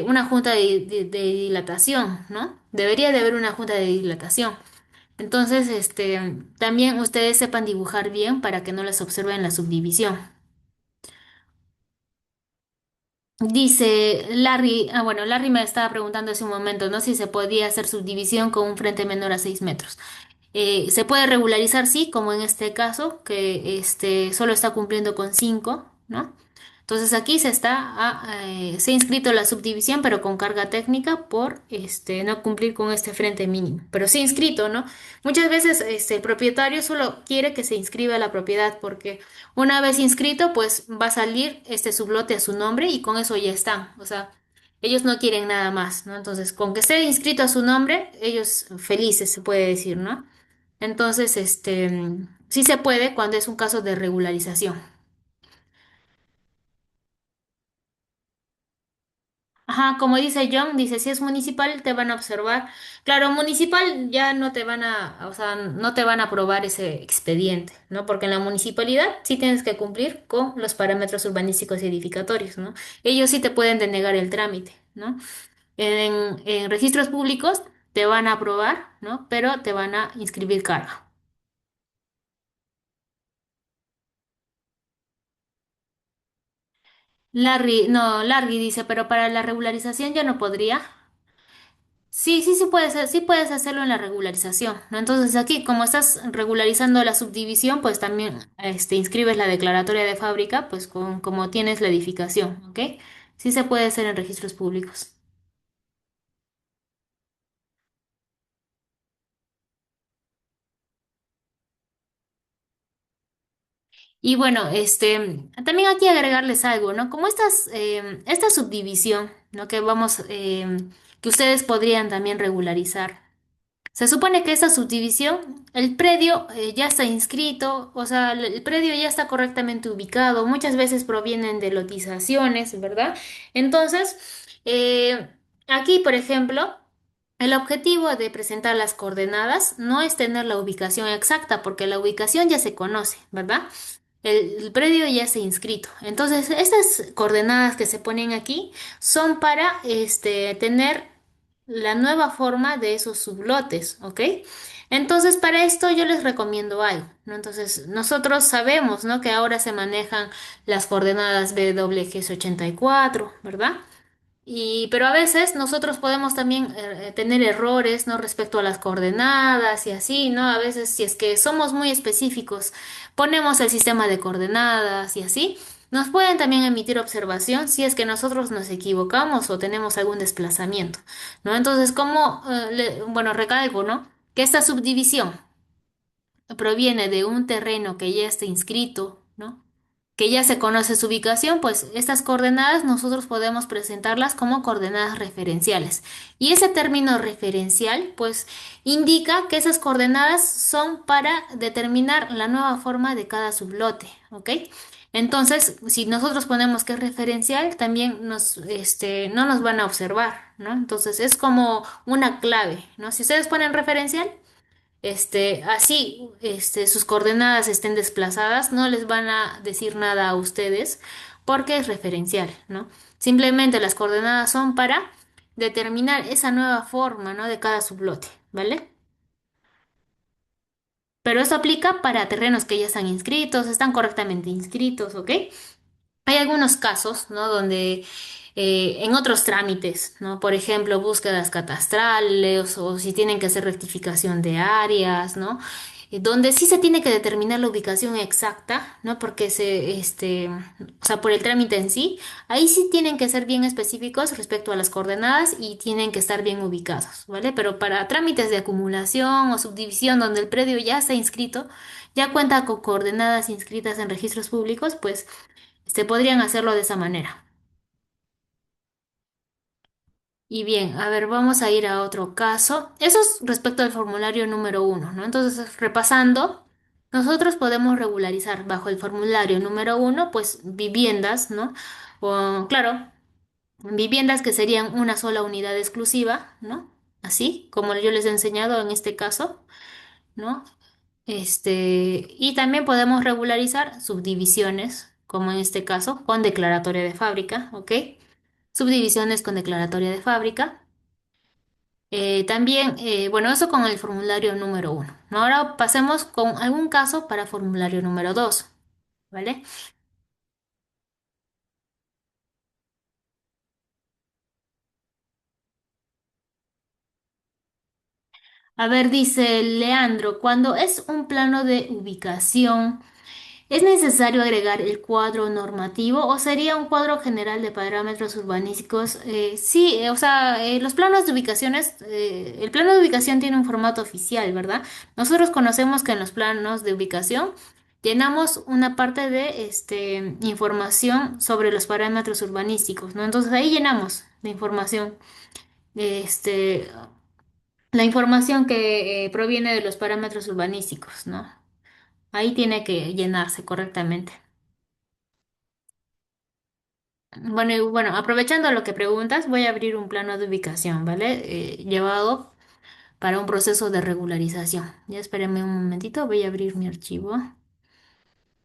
S1: una junta de dilatación, ¿no? Debería de haber una junta de dilatación. Entonces, también ustedes sepan dibujar bien para que no les observen la subdivisión. Dice Larry, bueno, Larry me estaba preguntando hace un momento, ¿no? Si se podía hacer subdivisión con un frente menor a 6 metros. Se puede regularizar, sí, como en este caso, que solo está cumpliendo con 5, ¿no? Entonces aquí se ha inscrito la subdivisión, pero con carga técnica por no cumplir con este frente mínimo. Pero se ha inscrito, ¿no? Muchas veces el propietario solo quiere que se inscriba la propiedad, porque una vez inscrito, pues va a salir este sublote a su nombre y con eso ya están. O sea, ellos no quieren nada más, ¿no? Entonces, con que esté inscrito a su nombre, ellos felices, se puede decir, ¿no? Entonces, sí se puede cuando es un caso de regularización. Ajá, como dice John, dice, si es municipal te van a observar. Claro, municipal ya no te van a, o sea, no te van a aprobar ese expediente, ¿no? Porque en la municipalidad sí tienes que cumplir con los parámetros urbanísticos y edificatorios, ¿no? Ellos sí te pueden denegar el trámite, ¿no? En registros públicos te van a aprobar, ¿no? Pero te van a inscribir carga. Larry, no, Larry dice, pero para la regularización ya no podría. Sí, sí, sí puedes, sí puedes hacerlo en la regularización, ¿no? Entonces aquí, como estás regularizando la subdivisión, pues también inscribes la declaratoria de fábrica, pues como tienes la edificación, ¿ok? Sí se puede hacer en registros públicos. Y bueno, también aquí agregarles algo, ¿no? Como esta subdivisión, ¿no? Que ustedes podrían también regularizar. Se supone que esta subdivisión, el predio ya está inscrito, o sea, el predio ya está correctamente ubicado, muchas veces provienen de lotizaciones, ¿verdad? Entonces, aquí, por ejemplo, el objetivo de presentar las coordenadas no es tener la ubicación exacta, porque la ubicación ya se conoce, ¿verdad? El predio ya está inscrito. Entonces, estas coordenadas que se ponen aquí son para tener la nueva forma de esos sublotes, ¿ok? Entonces, para esto yo les recomiendo algo, ¿no? Entonces, nosotros sabemos, ¿no? Que ahora se manejan las coordenadas BWGS84, ¿verdad? Pero a veces nosotros podemos también tener errores, ¿no? Respecto a las coordenadas y así, ¿no? A veces si es que somos muy específicos, ponemos el sistema de coordenadas y así, nos pueden también emitir observación si es que nosotros nos equivocamos o tenemos algún desplazamiento, ¿no? Entonces, bueno, recalco, ¿no? Que esta subdivisión proviene de un terreno que ya está inscrito, ¿no? Que ya se conoce su ubicación, pues estas coordenadas nosotros podemos presentarlas como coordenadas referenciales. Y ese término referencial, pues, indica que esas coordenadas son para determinar la nueva forma de cada sublote, ¿ok? Entonces, si nosotros ponemos que es referencial, también no nos van a observar, ¿no? Entonces, es como una clave, ¿no? Si ustedes ponen referencial, sus coordenadas estén desplazadas, no les van a decir nada a ustedes porque es referencial, ¿no? Simplemente las coordenadas son para determinar esa nueva forma, ¿no? De cada sublote, ¿vale? Pero esto aplica para terrenos que ya están inscritos, están correctamente inscritos, ¿ok? Hay algunos casos, ¿no? Donde en otros trámites, ¿no? Por ejemplo, búsquedas catastrales o si tienen que hacer rectificación de áreas, ¿no? Donde sí se tiene que determinar la ubicación exacta, ¿no? O sea, por el trámite en sí, ahí sí tienen que ser bien específicos respecto a las coordenadas y tienen que estar bien ubicados, ¿vale? Pero para trámites de acumulación o subdivisión donde el predio ya está inscrito, ya cuenta con coordenadas inscritas en registros públicos, pues se podrían hacerlo de esa manera. Y bien, a ver, vamos a ir a otro caso. Eso es respecto al formulario número uno, ¿no? Entonces, repasando, nosotros podemos regularizar bajo el formulario número uno, pues viviendas, ¿no? O, claro, viviendas que serían una sola unidad exclusiva, ¿no? Así como yo les he enseñado en este caso, ¿no? Y también podemos regularizar subdivisiones, como en este caso, con declaratoria de fábrica, ¿ok? Subdivisiones con declaratoria de fábrica. Bueno, eso con el formulario número uno, ¿no? Ahora pasemos con algún caso para formulario número dos, ¿vale? A ver, dice Leandro, cuando es un plano de ubicación, ¿es necesario agregar el cuadro normativo o sería un cuadro general de parámetros urbanísticos? Sí, o sea, los planos de ubicaciones, el plano de ubicación tiene un formato oficial, ¿verdad? Nosotros conocemos que en los planos de ubicación llenamos una parte de información sobre los parámetros urbanísticos, ¿no? Entonces ahí llenamos este, la información que proviene de los parámetros urbanísticos, ¿no? Ahí tiene que llenarse correctamente. Bueno, aprovechando lo que preguntas, voy a abrir un plano de ubicación, ¿vale? Llevado para un proceso de regularización. Ya espérenme un momentito, voy a abrir mi archivo.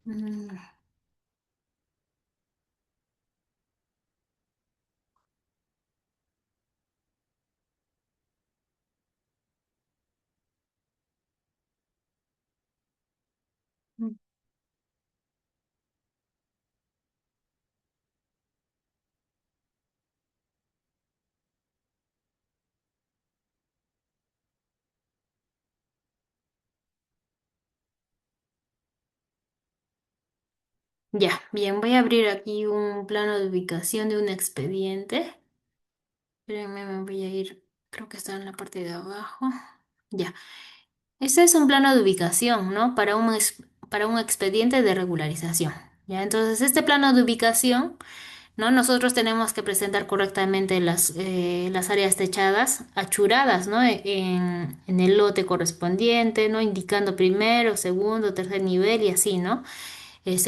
S1: Mm, Ya, bien, voy a abrir aquí un plano de ubicación de un expediente. Espérenme, me voy a ir, creo que está en la parte de abajo. Ya, este es un plano de ubicación, ¿no? Para un expediente de regularización. Ya, entonces este plano de ubicación, ¿no? Nosotros tenemos que presentar correctamente las áreas techadas, achuradas, ¿no? En el lote correspondiente, ¿no? Indicando primero, segundo, tercer nivel y así, ¿no?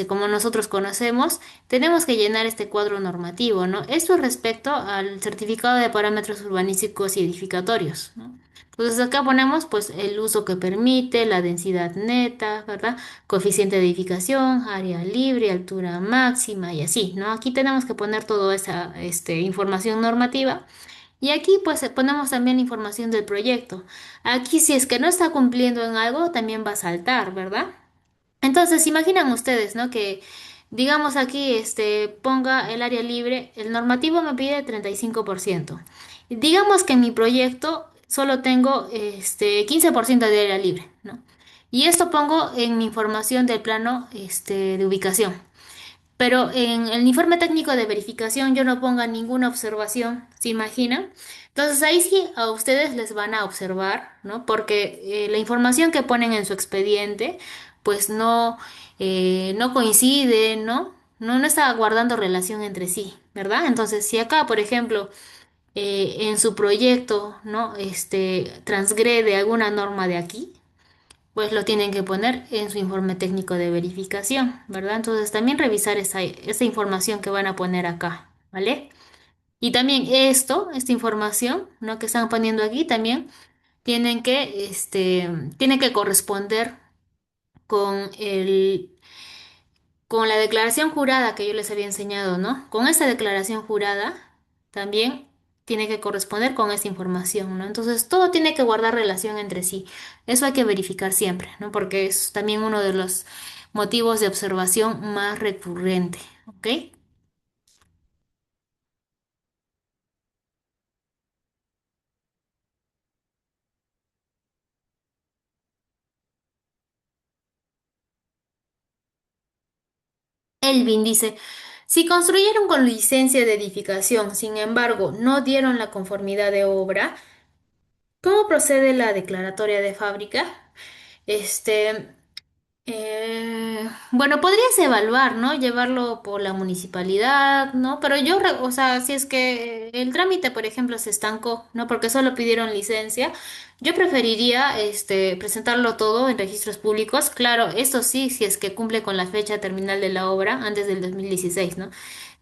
S1: Como nosotros conocemos, tenemos que llenar este cuadro normativo, ¿no? Esto respecto al certificado de parámetros urbanísticos y edificatorios, ¿no? Entonces acá ponemos pues el uso que permite, la densidad neta, ¿verdad? Coeficiente de edificación, área libre, altura máxima y así, ¿no? Aquí tenemos que poner toda esa información normativa y aquí pues ponemos también información del proyecto. Aquí si es que no está cumpliendo en algo, también va a saltar, ¿verdad? Entonces, imaginan ustedes, ¿no? Que digamos aquí, ponga el área libre, el normativo me pide 35%. Digamos que en mi proyecto solo tengo 15% de área libre, ¿no? Y esto pongo en mi información del plano de ubicación. Pero en el informe técnico de verificación yo no ponga ninguna observación, ¿se imaginan? Entonces ahí sí a ustedes les van a observar, ¿no? Porque la información que ponen en su expediente, pues no coincide, ¿no? No está guardando relación entre sí, ¿verdad? Entonces, si acá, por ejemplo, en su proyecto, ¿no? Transgrede alguna norma de aquí, pues lo tienen que poner en su informe técnico de verificación, ¿verdad? Entonces también revisar esa información que van a poner acá, ¿vale? Y también esta información, ¿no? Que están poniendo aquí también tiene que corresponder con con la declaración jurada que yo les había enseñado, ¿no? Con esta declaración jurada también tiene que corresponder con esta información, ¿no? Entonces todo tiene que guardar relación entre sí. Eso hay que verificar siempre, ¿no? Porque es también uno de los motivos de observación más recurrente, ¿ok? Elvin dice, si construyeron con licencia de edificación, sin embargo, no dieron la conformidad de obra, ¿cómo procede la declaratoria de fábrica? Este, bueno, podrías evaluar, ¿no? Llevarlo por la municipalidad, ¿no? Pero o sea, si es que el trámite, por ejemplo, se estancó, ¿no? Porque solo pidieron licencia, yo preferiría, presentarlo todo en registros públicos. Claro, esto sí, si es que cumple con la fecha terminal de la obra antes del 2016, ¿no?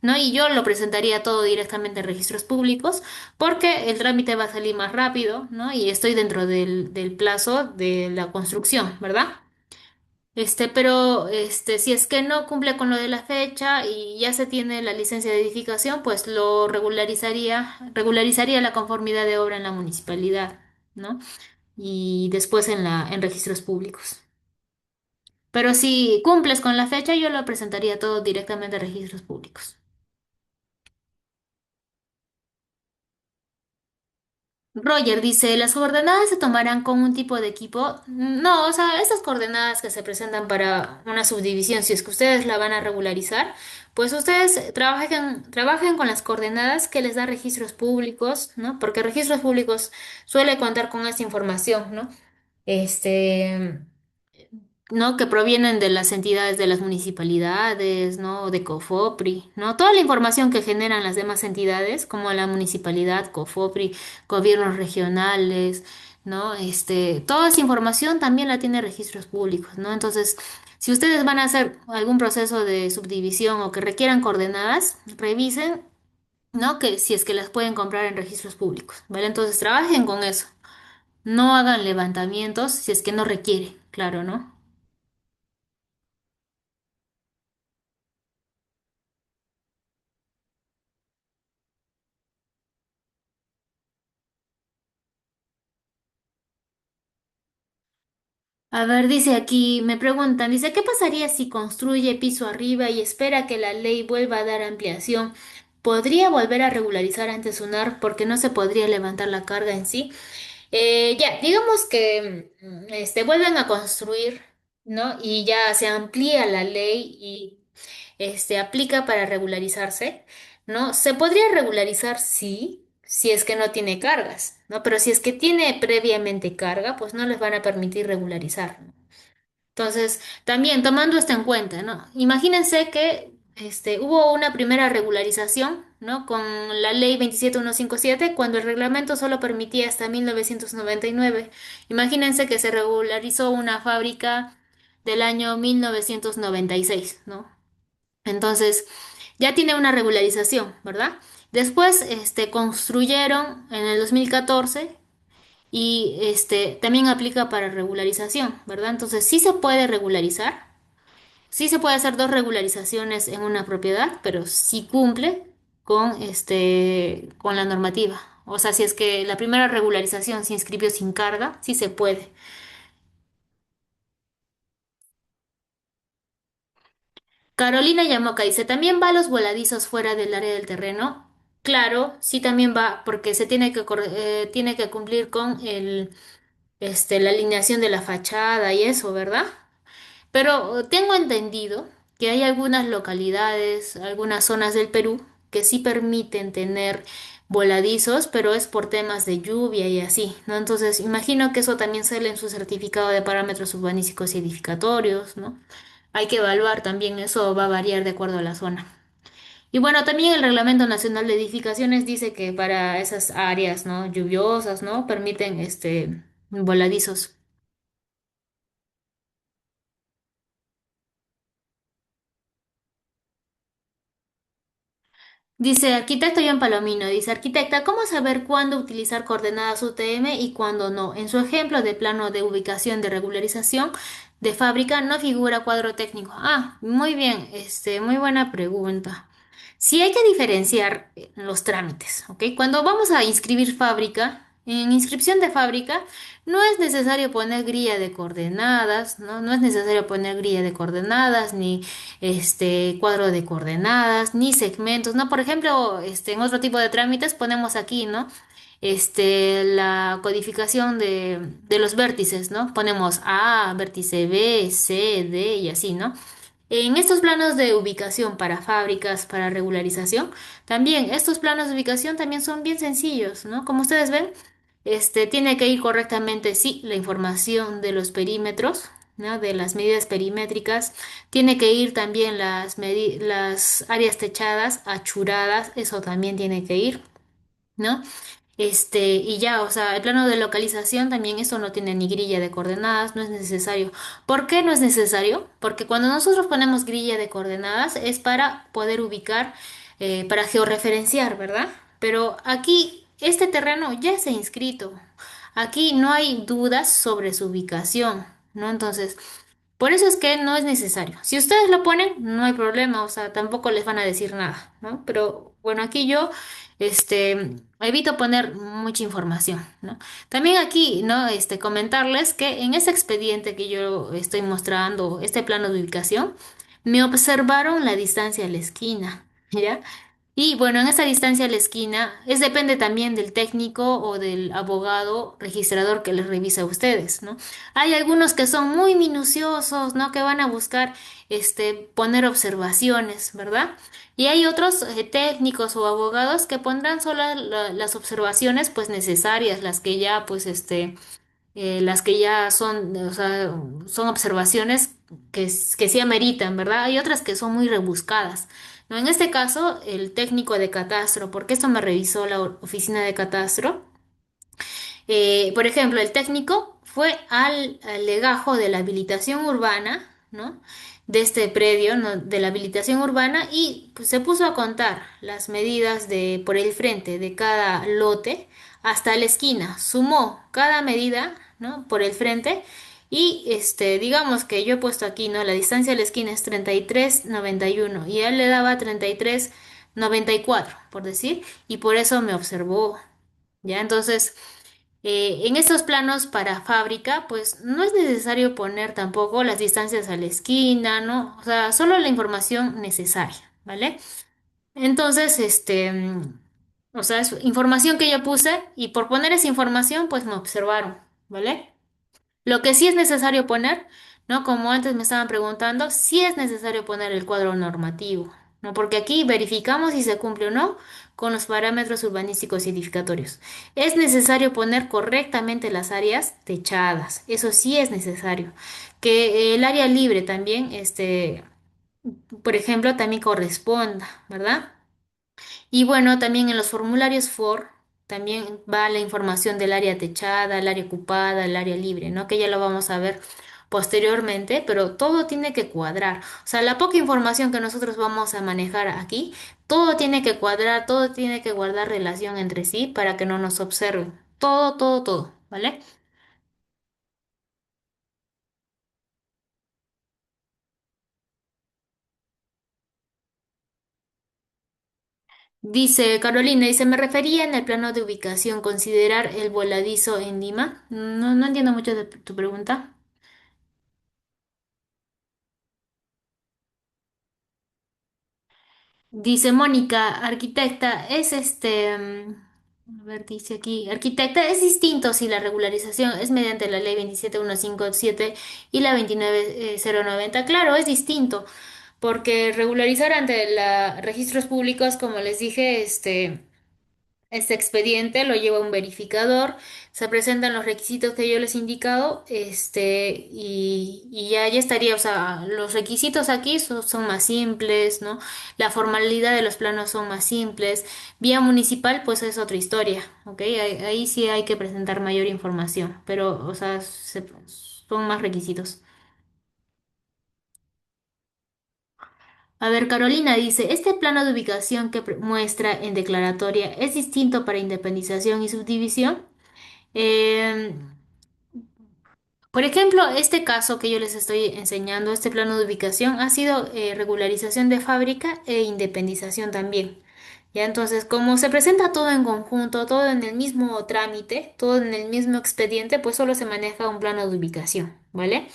S1: ¿No? Y yo lo presentaría todo directamente en registros públicos porque el trámite va a salir más rápido, ¿no? Y estoy dentro del plazo de la construcción, ¿verdad? Pero si es que no cumple con lo de la fecha y ya se tiene la licencia de edificación, pues lo regularizaría la conformidad de obra en la municipalidad, ¿no? Y después en registros públicos. Pero si cumples con la fecha, yo lo presentaría todo directamente a registros públicos. Roger dice, ¿las coordenadas se tomarán con un tipo de equipo? No, o sea, estas coordenadas que se presentan para una subdivisión, si es que ustedes la van a regularizar, pues ustedes trabajen con las coordenadas que les da registros públicos, ¿no? Porque registros públicos suele contar con esta información, ¿no? Este, ¿no? Que provienen de las entidades de las municipalidades, ¿no? De COFOPRI, ¿no? Toda la información que generan las demás entidades, como la municipalidad, COFOPRI, gobiernos regionales, ¿no? Toda esa información también la tiene registros públicos, ¿no? Entonces, si ustedes van a hacer algún proceso de subdivisión o que requieran coordenadas, revisen, ¿no? Que si es que las pueden comprar en registros públicos, ¿vale? Entonces, trabajen con eso. No hagan levantamientos si es que no requiere, claro, ¿no? A ver, dice aquí, me preguntan, dice, ¿qué pasaría si construye piso arriba y espera que la ley vuelva a dar ampliación? ¿Podría volver a regularizar antes sonar porque no se podría levantar la carga en sí? Ya, digamos que vuelven a construir, ¿no? Y ya se amplía la ley y aplica para regularizarse, ¿no? Se podría regularizar, sí, si es que no tiene cargas, ¿no? Pero si es que tiene previamente carga, pues no les van a permitir regularizar, ¿no? Entonces, también tomando esto en cuenta, ¿no? Imagínense que hubo una primera regularización, ¿no? Con la ley 27157 cuando el reglamento solo permitía hasta 1999. Imagínense que se regularizó una fábrica del año 1996, ¿no? Entonces, ya tiene una regularización, ¿verdad? Después, construyeron en el 2014 y también aplica para regularización, ¿verdad? Entonces, sí se puede regularizar, sí se puede hacer dos regularizaciones en una propiedad, pero sí cumple con la normativa. O sea, si es que la primera regularización se inscribió sin carga, sí se puede. Carolina Yamoca dice, ¿también va los voladizos fuera del área del terreno? Claro, sí también va, porque se tiene que, tiene que cumplir con la alineación de la fachada y eso, ¿verdad? Pero tengo entendido que hay algunas localidades, algunas zonas del Perú que sí permiten tener voladizos, pero es por temas de lluvia y así, ¿no? Entonces, imagino que eso también sale en su certificado de parámetros urbanísticos y edificatorios, ¿no? Hay que evaluar también, eso va a variar de acuerdo a la zona. Y bueno, también el Reglamento Nacional de Edificaciones dice que para esas áreas, ¿no? Lluviosas, ¿no? Permiten voladizos. Dice arquitecto John Palomino, dice arquitecta, ¿cómo saber cuándo utilizar coordenadas UTM y cuándo no? En su ejemplo de plano de ubicación de regularización de fábrica no figura cuadro técnico. Ah, muy bien, muy buena pregunta. Sí hay que diferenciar los trámites, ¿ok? Cuando vamos a inscribir fábrica, en inscripción de fábrica no es necesario poner grilla de coordenadas, ¿no? No es necesario poner grilla de coordenadas ni cuadro de coordenadas, ni segmentos, ¿no? Por ejemplo, en otro tipo de trámites ponemos aquí, ¿no? La codificación de los vértices, ¿no? Ponemos A, vértice B, C, D y así, ¿no? En estos planos de ubicación para fábricas, para regularización, también estos planos de ubicación también son bien sencillos, ¿no? Como ustedes ven, tiene que ir correctamente, sí, la información de los perímetros, ¿no? De las medidas perimétricas, tiene que ir también las áreas techadas, achuradas, eso también tiene que ir. ¿No? Y ya, o sea, el plano de localización también eso no tiene ni grilla de coordenadas, no es necesario. ¿Por qué no es necesario? Porque cuando nosotros ponemos grilla de coordenadas es para poder ubicar, para georreferenciar, ¿verdad? Pero aquí este terreno ya se ha inscrito. Aquí no hay dudas sobre su ubicación, ¿no? Entonces, por eso es que no es necesario. Si ustedes lo ponen, no hay problema, o sea, tampoco les van a decir nada, ¿no? Pero bueno, aquí yo, evito poner mucha información, ¿no? También aquí, ¿no? Comentarles que en ese expediente que yo estoy mostrando, este plano de ubicación, me observaron la distancia a la esquina, ¿ya? Y bueno, en esa distancia a la esquina, es depende también del técnico o del abogado registrador que les revisa a ustedes, ¿no? Hay algunos que son muy minuciosos, ¿no? Que van a buscar, poner observaciones, ¿verdad? Y hay otros técnicos o abogados que pondrán solo las observaciones, pues necesarias, las que ya, pues, las que ya son, o sea, son observaciones que sí ameritan, ¿verdad? Hay otras que son muy rebuscadas. ¿No? En este caso, el técnico de catastro, porque esto me revisó la oficina de catastro, por ejemplo, el técnico fue al legajo de la habilitación urbana, ¿no? De este predio, ¿no? De la habilitación urbana y pues, se puso a contar las medidas de por el frente de cada lote hasta la esquina. Sumó cada medida, ¿no? Por el frente y digamos que yo he puesto aquí, ¿no? La distancia a la esquina es 33,91 y él le daba 33,94, por decir, y por eso me observó. ¿Ya? Entonces, en estos planos para fábrica, pues no es necesario poner tampoco las distancias a la esquina, ¿no? O sea, solo la información necesaria, ¿vale? Entonces, o sea, es información que yo puse y por poner esa información, pues me observaron, ¿vale? Lo que sí es necesario poner, ¿no? Como antes me estaban preguntando, sí es necesario poner el cuadro normativo, ¿no? Porque aquí verificamos si se cumple o no con los parámetros urbanísticos y edificatorios. Es necesario poner correctamente las áreas techadas, eso sí es necesario. Que el área libre también, por ejemplo, también corresponda, ¿verdad? Y bueno, también en los formularios FOR también va la información del área techada, el área ocupada, el área libre, ¿no? Que ya lo vamos a ver posteriormente, pero todo tiene que cuadrar. O sea, la poca información que nosotros vamos a manejar aquí, todo tiene que cuadrar, todo tiene que guardar relación entre sí para que no nos observen. Todo, todo, todo, ¿vale? Dice Carolina, dice, me refería en el plano de ubicación, considerar el voladizo en Lima. No, no entiendo mucho de tu pregunta. Dice Mónica, arquitecta, es a ver, dice aquí, arquitecta, es distinto si la regularización es mediante la ley 27157 y la 29090. Claro, es distinto, porque regularizar ante la registros públicos, como les dije, este expediente lo lleva un verificador, se presentan los requisitos que yo les he indicado, y ya estaría, o sea, los requisitos aquí son más simples, ¿no? La formalidad de los planos son más simples. Vía municipal, pues es otra historia, ¿ok? Ahí sí hay que presentar mayor información, pero, o sea, son más requisitos. A ver, Carolina dice, este plano de ubicación que muestra en declaratoria es distinto para independización y subdivisión. Eh, por ejemplo, este caso que yo les estoy enseñando, este plano de ubicación, ha sido regularización de fábrica e independización también. Ya, entonces, como se presenta todo en conjunto, todo en el mismo trámite, todo en el mismo expediente, pues solo se maneja un plano de ubicación, ¿vale?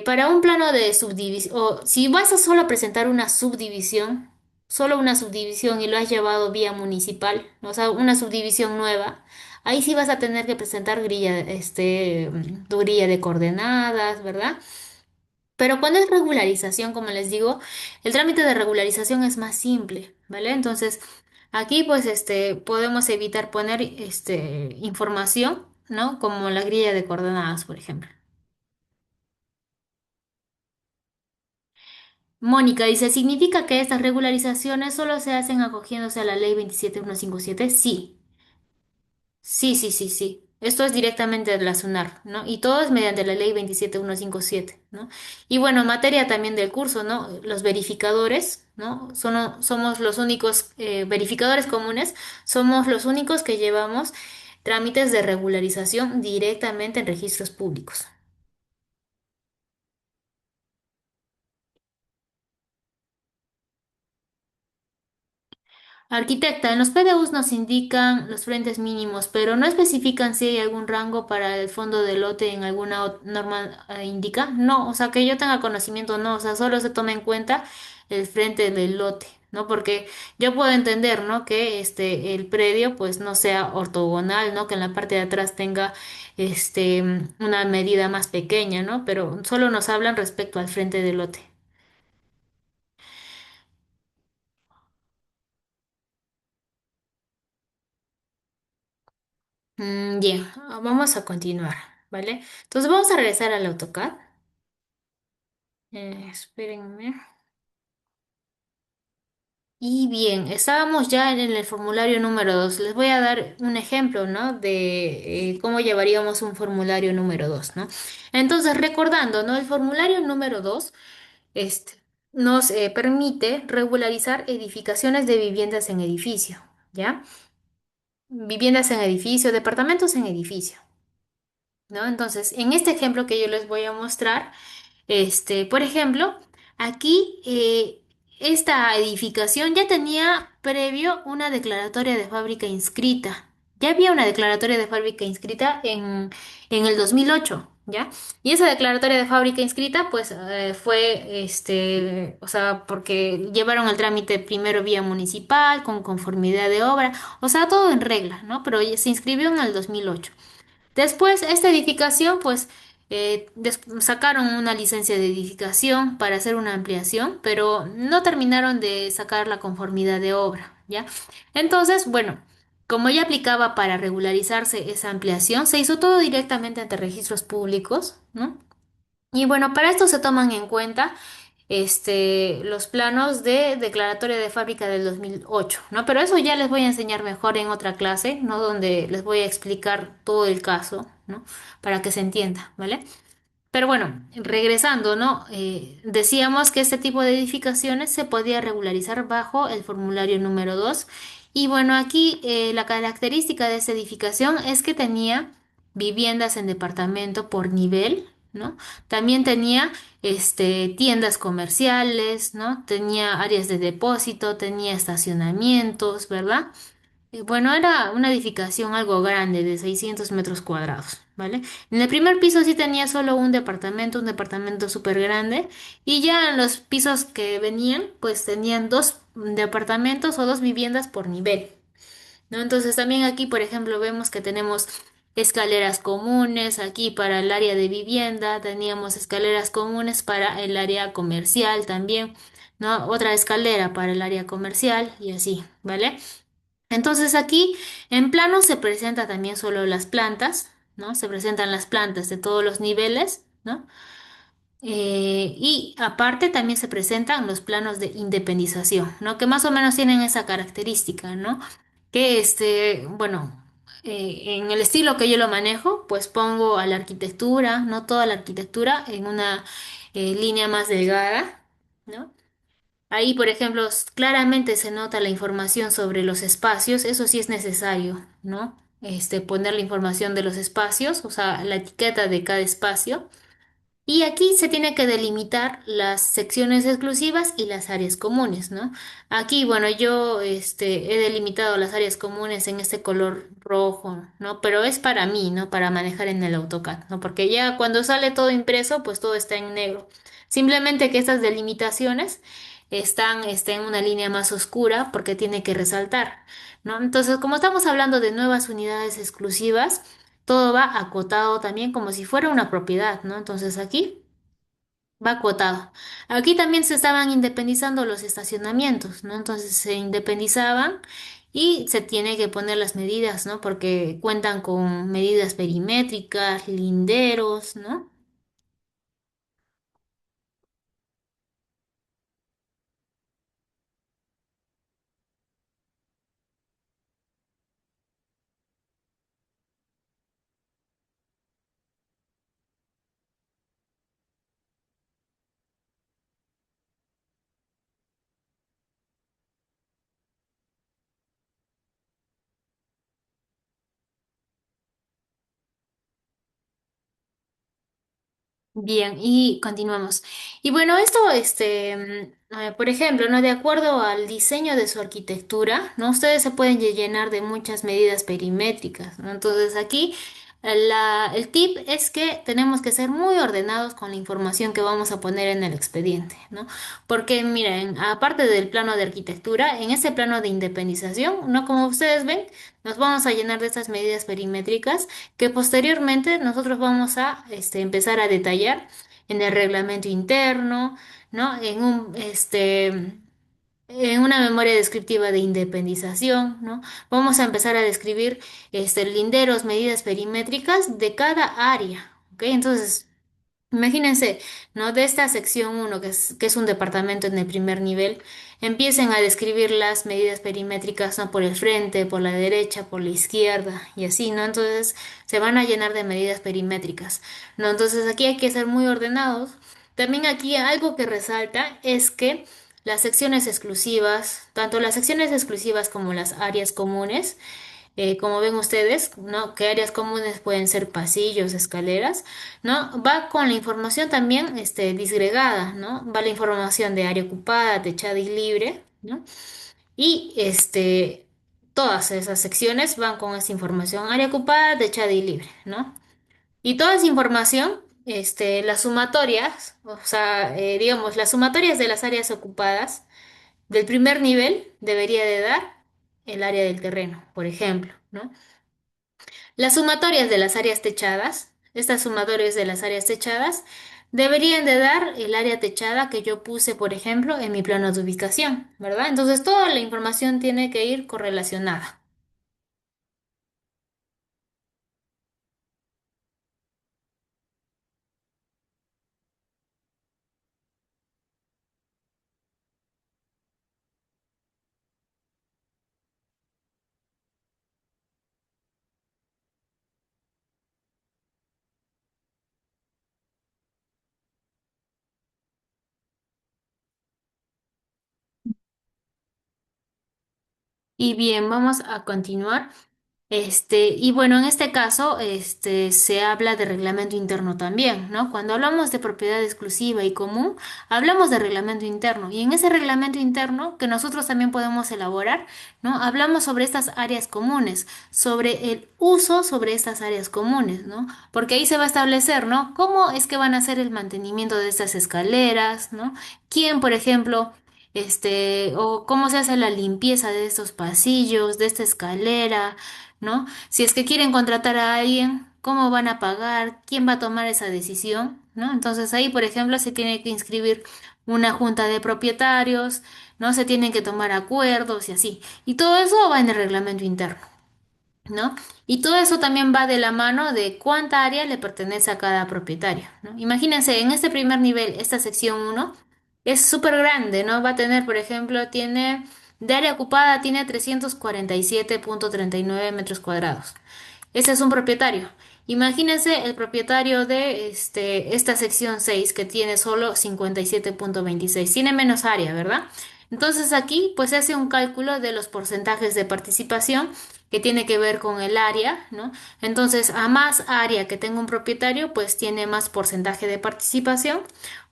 S1: Para un plano de subdivisión, o si vas a solo presentar una subdivisión, solo una subdivisión y lo has llevado vía municipal, o sea, una subdivisión nueva, ahí sí vas a tener que presentar tu grilla de coordenadas, ¿verdad? Pero cuando es regularización, como les digo, el trámite de regularización es más simple, ¿vale? Entonces, aquí pues podemos evitar poner información, ¿no? Como la grilla de coordenadas, por ejemplo. Mónica dice, ¿significa que estas regularizaciones solo se hacen acogiéndose a la ley 27157? Sí, sí, sí, sí, sí. Esto es directamente de la SUNAR, ¿no? Y todo es mediante la ley 27157, ¿no? Y bueno, en materia también del curso, ¿no? Los verificadores, ¿no? Somos los únicos verificadores comunes, somos los únicos que llevamos trámites de regularización directamente en registros públicos. Arquitecta, en los PDUs nos indican los frentes mínimos, pero no especifican si hay algún rango para el fondo de lote en alguna norma indica. No, o sea, que yo tenga conocimiento, no, o sea, solo se toma en cuenta el frente del lote, ¿no? Porque yo puedo entender, ¿no? Que el predio pues no sea ortogonal, ¿no? Que en la parte de atrás tenga una medida más pequeña, ¿no? Pero solo nos hablan respecto al frente del lote. Bien, vamos a continuar, ¿vale? Entonces vamos a regresar al AutoCAD. Espérenme. Y bien, estábamos ya en el formulario número 2. Les voy a dar un ejemplo, ¿no? De cómo llevaríamos un formulario número 2, ¿no? Entonces, recordando, ¿no? El formulario número 2, este, nos permite regularizar edificaciones de viviendas en edificio, ¿ya? Viviendas en edificio, departamentos en edificio, ¿no? Entonces, en este ejemplo que yo les voy a mostrar, por ejemplo, aquí esta edificación ya tenía previo una declaratoria de fábrica inscrita. Ya había una declaratoria de fábrica inscrita en el 2008, ¿ya? Y esa declaratoria de fábrica inscrita, pues fue, o sea, porque llevaron el trámite primero vía municipal, con conformidad de obra, o sea, todo en regla, ¿no? Pero se inscribió en el 2008. Después, esta edificación, pues, sacaron una licencia de edificación para hacer una ampliación, pero no terminaron de sacar la conformidad de obra, ¿ya? Entonces, bueno, como ya aplicaba para regularizarse esa ampliación, se hizo todo directamente ante registros públicos, ¿no? Y bueno, para esto se toman en cuenta los planos de declaratoria de fábrica del 2008, ¿no? Pero eso ya les voy a enseñar mejor en otra clase, ¿no? Donde les voy a explicar todo el caso, ¿no? Para que se entienda, ¿vale? Pero bueno, regresando, ¿no? Decíamos que este tipo de edificaciones se podía regularizar bajo el formulario número 2. Y bueno, aquí la característica de esta edificación es que tenía viviendas en departamento por nivel, ¿no? También tenía tiendas comerciales, ¿no? Tenía áreas de depósito, tenía estacionamientos, ¿verdad? Bueno, era una edificación algo grande de 600 metros cuadrados, ¿vale? En el primer piso sí tenía solo un departamento súper grande, y ya en los pisos que venían, pues tenían dos departamentos o dos viviendas por nivel, ¿no? Entonces también aquí, por ejemplo, vemos que tenemos escaleras comunes aquí para el área de vivienda, teníamos escaleras comunes para el área comercial también, ¿no? Otra escalera para el área comercial y así, ¿vale? Entonces aquí en plano se presenta también solo las plantas, ¿no? Se presentan las plantas de todos los niveles, ¿no? Y aparte también se presentan los planos de independización, ¿no? Que más o menos tienen esa característica, ¿no? Que bueno, en el estilo que yo lo manejo, pues pongo a la arquitectura, no toda la arquitectura, en una línea más delgada, ¿no? Ahí, por ejemplo, claramente se nota la información sobre los espacios, eso sí es necesario, ¿no? Poner la información de los espacios, o sea, la etiqueta de cada espacio. Y aquí se tiene que delimitar las secciones exclusivas y las áreas comunes, ¿no? Aquí, bueno, yo he delimitado las áreas comunes en este color rojo, ¿no? Pero es para mí, ¿no? Para manejar en el AutoCAD, ¿no? Porque ya cuando sale todo impreso, pues todo está en negro. Simplemente que estas delimitaciones están, en una línea más oscura porque tiene que resaltar, ¿no? Entonces, como estamos hablando de nuevas unidades exclusivas, todo va acotado también como si fuera una propiedad, ¿no? Entonces aquí va acotado. Aquí también se estaban independizando los estacionamientos, ¿no? Entonces se independizaban y se tiene que poner las medidas, ¿no? Porque cuentan con medidas perimétricas, linderos, ¿no? Bien, y continuamos. Y bueno, esto, por ejemplo, ¿no? De acuerdo al diseño de su arquitectura, ¿no? Ustedes se pueden llenar de muchas medidas perimétricas, ¿no? Entonces aquí el tip es que tenemos que ser muy ordenados con la información que vamos a poner en el expediente, ¿no? Porque miren, aparte del plano de arquitectura, en este plano de independización, ¿no? Como ustedes ven, nos vamos a llenar de estas medidas perimétricas que posteriormente nosotros vamos a empezar a detallar en el reglamento interno, ¿no? En una memoria descriptiva de independización, ¿no? Vamos a empezar a describir linderos, medidas perimétricas de cada área, ¿ok? Entonces, imagínense, ¿no? De esta sección uno que es un departamento en el primer nivel, empiecen a describir las medidas perimétricas, ¿no? Por el frente, por la derecha, por la izquierda y así, ¿no? Entonces se van a llenar de medidas perimétricas, ¿no? Entonces aquí hay que ser muy ordenados. También aquí algo que resalta es que las secciones exclusivas, tanto las secciones exclusivas como las áreas comunes, como ven ustedes, ¿no? Que áreas comunes pueden ser pasillos, escaleras, ¿no? Va con la información también, disgregada, ¿no? Va la información de área ocupada, techada y libre, ¿no? Y todas esas secciones van con esta información, área ocupada, techada y libre, ¿no? Y toda esa información, las sumatorias, o sea, digamos, las sumatorias de las áreas ocupadas del primer nivel debería de dar el área del terreno, por ejemplo, ¿no? Las sumatorias de las áreas techadas, estas sumatorias de las áreas techadas, deberían de dar el área techada que yo puse, por ejemplo, en mi plano de ubicación, ¿verdad? Entonces toda la información tiene que ir correlacionada. Y bien, vamos a continuar. Y bueno, en este caso, se habla de reglamento interno también, ¿no? Cuando hablamos de propiedad exclusiva y común, hablamos de reglamento interno. Y en ese reglamento interno, que nosotros también podemos elaborar, ¿no? Hablamos sobre estas áreas comunes, sobre el uso sobre estas áreas comunes, ¿no? Porque ahí se va a establecer, ¿no? ¿Cómo es que van a hacer el mantenimiento de estas escaleras, ¿no? ¿Quién, por ejemplo, o cómo se hace la limpieza de estos pasillos, de esta escalera? ¿No? Si es que quieren contratar a alguien, ¿cómo van a pagar? ¿Quién va a tomar esa decisión? ¿No? Entonces ahí, por ejemplo, se tiene que inscribir una junta de propietarios, ¿no? Se tienen que tomar acuerdos y así. Y todo eso va en el reglamento interno. ¿No? Y todo eso también va de la mano de cuánta área le pertenece a cada propietario, ¿no? Imagínense, en este primer nivel, esta sección uno es súper grande, ¿no? Va a tener, por ejemplo, de área ocupada tiene 347,39 metros cuadrados. Ese es un propietario. Imagínense el propietario de esta sección 6 que tiene solo 57,26. Tiene menos área, ¿verdad? Entonces aquí pues se hace un cálculo de los porcentajes de participación que tiene que ver con el área, ¿no? Entonces a más área que tenga un propietario pues tiene más porcentaje de participación.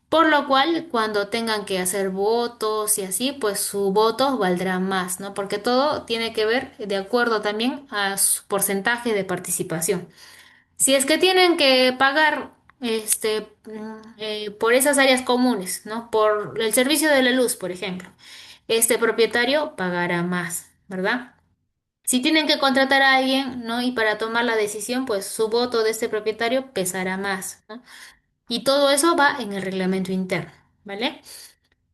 S1: Por lo cual, cuando tengan que hacer votos y así, pues su voto valdrá más, ¿no? Porque todo tiene que ver de acuerdo también a su porcentaje de participación. Si es que tienen que pagar por esas áreas comunes, ¿no? Por el servicio de la luz, por ejemplo, este propietario pagará más, ¿verdad? Si tienen que contratar a alguien, ¿no? Y para tomar la decisión, pues su voto de este propietario pesará más, ¿no? Y todo eso va en el reglamento interno, ¿vale?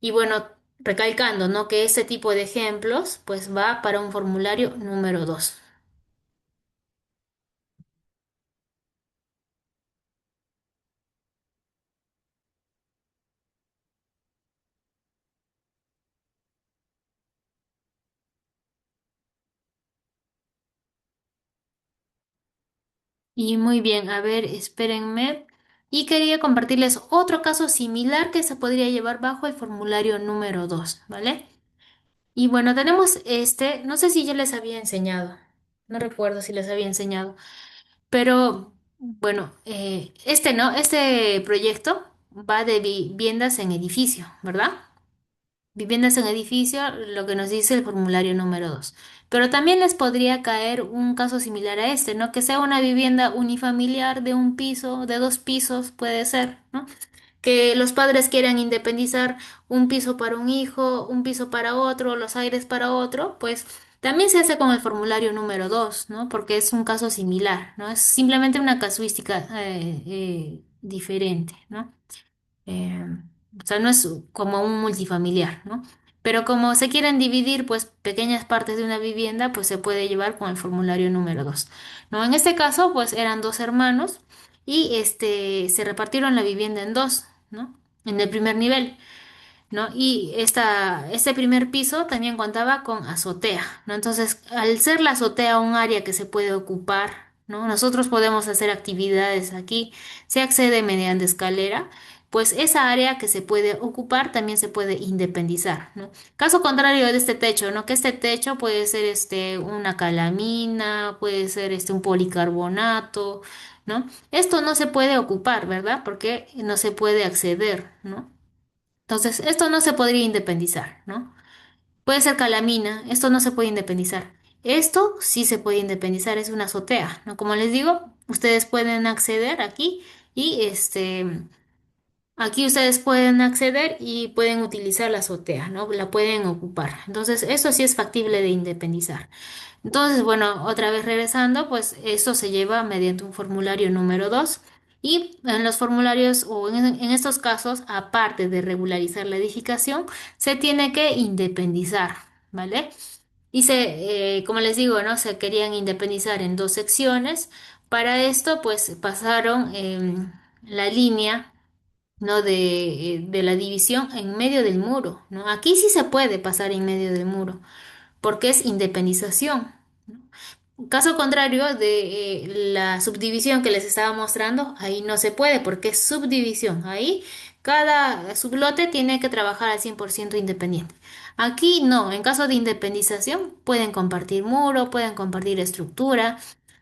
S1: Y bueno, recalcando, ¿no? Que este tipo de ejemplos, pues va para un formulario número 2. Y muy bien, a ver, espérenme. Y quería compartirles otro caso similar que se podría llevar bajo el formulario número 2, ¿vale? Y bueno, tenemos no sé si ya les había enseñado, no recuerdo si les había enseñado, pero bueno, ¿no? Este proyecto va de viviendas en edificio, ¿verdad? Viviendas en edificio, lo que nos dice el formulario número 2. Pero también les podría caer un caso similar a este, ¿no? Que sea una vivienda unifamiliar de un piso, de dos pisos, puede ser, ¿no? Que los padres quieran independizar un piso para un hijo, un piso para otro, los aires para otro, pues también se hace con el formulario número 2, ¿no? Porque es un caso similar, ¿no? Es simplemente una casuística diferente, ¿no? Eh, o sea, no es como un multifamiliar, ¿no? Pero como se quieren dividir, pues, pequeñas partes de una vivienda, pues se puede llevar con el formulario número 2, ¿no? En este caso, pues eran dos hermanos y se repartieron la vivienda en dos, ¿no? En el primer nivel. ¿No? Y este primer piso también contaba con azotea, ¿no? Entonces, al ser la azotea un área que se puede ocupar, ¿no? Nosotros podemos hacer actividades aquí, se accede mediante escalera, pues esa área que se puede ocupar también se puede independizar, ¿no? Caso contrario de este techo, ¿no? Que este techo puede ser una calamina, puede ser un policarbonato, ¿no? Esto no se puede ocupar, ¿verdad? Porque no se puede acceder, ¿no? Entonces, esto no se podría independizar, ¿no? Puede ser calamina, esto no se puede independizar. Esto sí se puede independizar, es una azotea, ¿no? Como les digo, ustedes pueden acceder aquí y aquí ustedes pueden acceder y pueden utilizar la azotea, ¿no? La pueden ocupar. Entonces, eso sí es factible de independizar. Entonces, bueno, otra vez regresando, pues esto se lleva mediante un formulario número 2 y en los formularios o en estos casos, aparte de regularizar la edificación, se tiene que independizar, ¿vale? Y como les digo, ¿no? Se querían independizar en dos secciones. Para esto, pues pasaron la línea, ¿no? De la división en medio del muro, ¿no? Aquí sí se puede pasar en medio del muro porque es independización. Caso contrario de la subdivisión que les estaba mostrando, ahí no se puede porque es subdivisión. Ahí Cada sublote tiene que trabajar al 100% independiente. Aquí no, en caso de independización pueden compartir muro, pueden compartir estructura,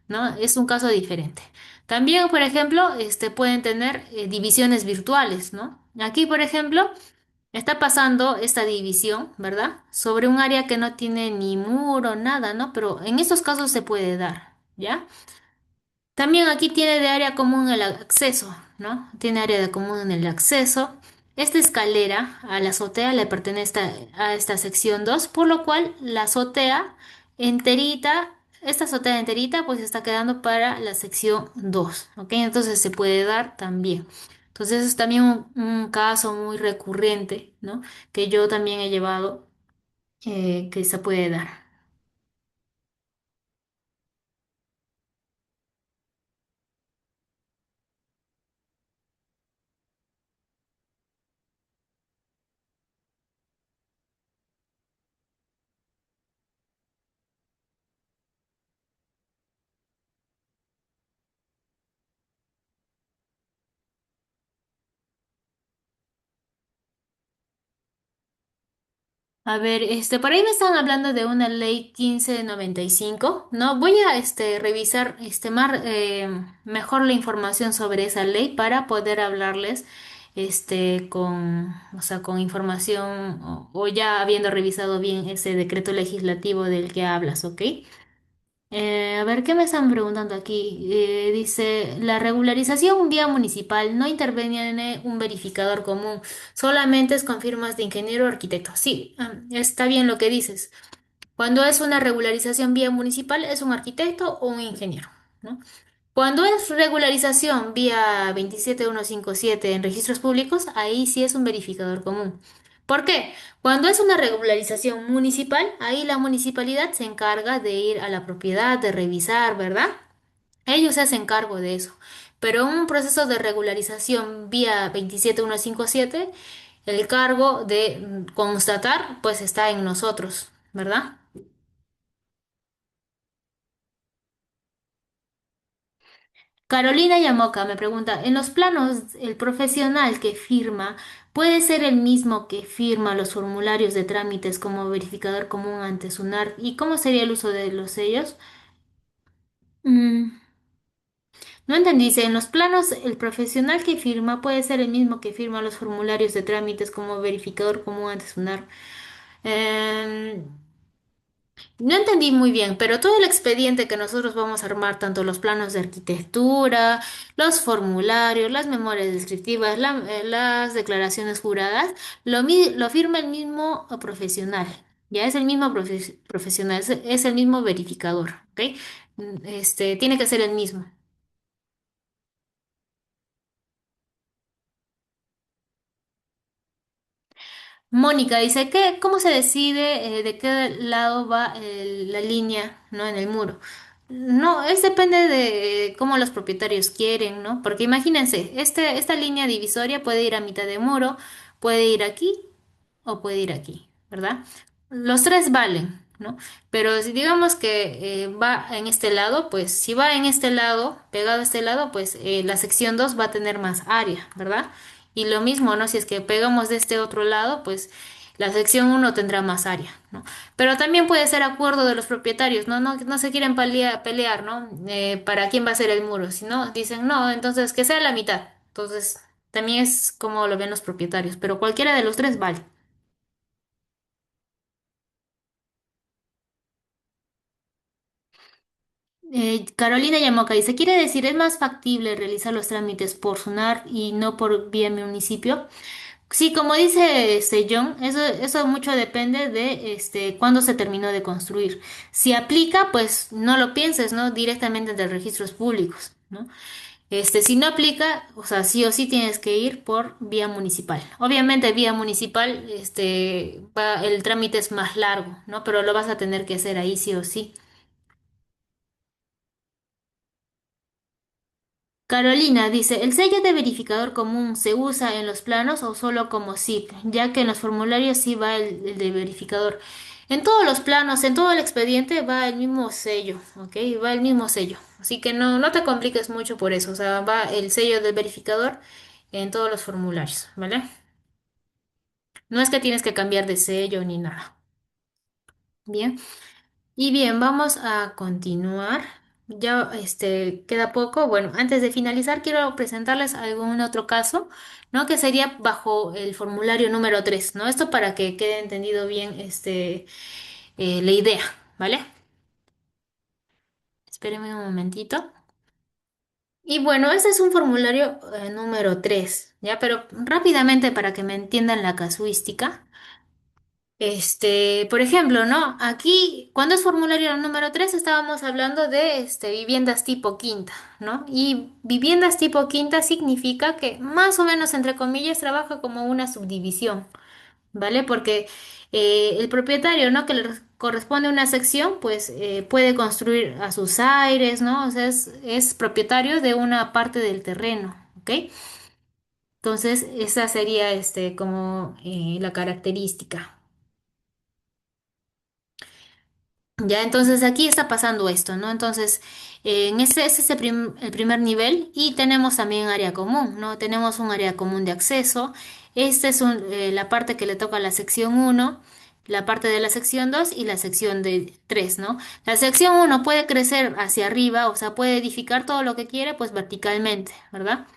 S1: ¿no? Es un caso diferente. También, por ejemplo, pueden tener divisiones virtuales, ¿no? Aquí, por ejemplo, está pasando esta división, ¿verdad? Sobre un área que no tiene ni muro, nada, ¿no? Pero en estos casos se puede dar, ¿ya? También aquí tiene de área común el acceso, ¿no? Tiene área de común en el acceso. Esta escalera a la azotea le pertenece a esta sección 2, por lo cual la azotea enterita, esta azotea enterita, pues está quedando para la sección 2, ¿ok? Entonces se puede dar también. Entonces es también un caso muy recurrente, ¿no? Que yo también he llevado, que se puede dar. A ver, por ahí me están hablando de una ley 1595, ¿no? Voy a, revisar, mejor la información sobre esa ley para poder hablarles, o sea, con información o ya habiendo revisado bien ese decreto legislativo del que hablas, ¿ok? A ver, ¿qué me están preguntando aquí? Dice, la regularización vía municipal no interviene un verificador común, solamente es con firmas de ingeniero o arquitecto. Sí, está bien lo que dices. Cuando es una regularización vía municipal, es un arquitecto o un ingeniero, ¿no? Cuando es regularización vía 27157 en registros públicos, ahí sí es un verificador común. ¿Por qué? Cuando es una regularización municipal, ahí la municipalidad se encarga de ir a la propiedad, de revisar, ¿verdad? Ellos se hacen cargo de eso. Pero en un proceso de regularización vía 27157, el cargo de constatar, pues está en nosotros, ¿verdad? Carolina Yamoca me pregunta, ¿en los planos el profesional que firma puede ser el mismo que firma los formularios de trámites como verificador común ante SUNAR? ¿Y cómo sería el uso de los sellos? Mm, no entendí, dice, en los planos el profesional que firma puede ser el mismo que firma los formularios de trámites como verificador común ante SUNAR. Em, No entendí muy bien, pero todo el expediente que nosotros vamos a armar, tanto los planos de arquitectura, los formularios, las memorias descriptivas, las declaraciones juradas, lo firma el mismo profesional. Ya es el mismo profesional, es el mismo verificador, ¿ok? Tiene que ser el mismo. Mónica dice que, ¿cómo se decide de qué lado va la línea, ¿no? En el muro. No, es depende de cómo los propietarios quieren, ¿no? Porque imagínense, esta línea divisoria puede ir a mitad de muro, puede ir aquí o puede ir aquí, ¿verdad? Los tres valen, ¿no? Pero si digamos que va en este lado, pues si va en este lado, pegado a este lado, pues la sección 2 va a tener más área, ¿verdad? Y lo mismo, ¿no? Si es que pegamos de este otro lado, pues la sección uno tendrá más área, ¿no? Pero también puede ser acuerdo de los propietarios, ¿no? No se quieren pelear, ¿no? Para quién va a ser el muro. Si no, dicen, no, entonces que sea la mitad. Entonces, también es como lo ven los propietarios, pero cualquiera de los tres vale. Carolina Yamoca dice, ¿quiere decir es más factible realizar los trámites por SUNAR y no por vía municipio? Sí, como dice John, eso mucho depende de cuándo se terminó de construir. Si aplica, pues no lo pienses, ¿no? Directamente de registros públicos, ¿no? Si no aplica, o sea, sí o sí tienes que ir por vía municipal. Obviamente, vía municipal, el trámite es más largo, ¿no? Pero lo vas a tener que hacer ahí sí o sí. Carolina dice, ¿el sello de verificador común se usa en los planos o solo como SIP? Ya que en los formularios sí va el de verificador. En todos los planos, en todo el expediente va el mismo sello, ¿ok? Va el mismo sello. Así que no te compliques mucho por eso. O sea, va el sello del verificador en todos los formularios, ¿vale? No es que tienes que cambiar de sello ni nada. Bien. Y bien, vamos a continuar. Ya queda poco. Bueno, antes de finalizar, quiero presentarles algún otro caso, ¿no? Que sería bajo el formulario número 3, ¿no? Esto para que quede entendido bien la idea, ¿vale? Espérenme un momentito. Y bueno, este es un formulario número 3, ¿ya? Pero rápidamente para que me entiendan la casuística. Por ejemplo, ¿no? Aquí, cuando es formulario número 3 estábamos hablando de viviendas tipo quinta, ¿no? Y viviendas tipo quinta significa que más o menos, entre comillas, trabaja como una subdivisión, ¿vale? Porque el propietario, ¿no? Que le corresponde una sección, pues puede construir a sus aires, ¿no? O sea, es propietario de una parte del terreno, ¿ok? Entonces, esa sería como la característica. Ya, entonces aquí está pasando esto, ¿no? Entonces, en ese es el primer nivel y tenemos también área común, ¿no? Tenemos un área común de acceso. La parte que le toca a la sección uno, la parte de la sección 2 y la sección de 3, ¿no? La sección uno puede crecer hacia arriba, o sea, puede edificar todo lo que quiere, pues verticalmente, ¿verdad?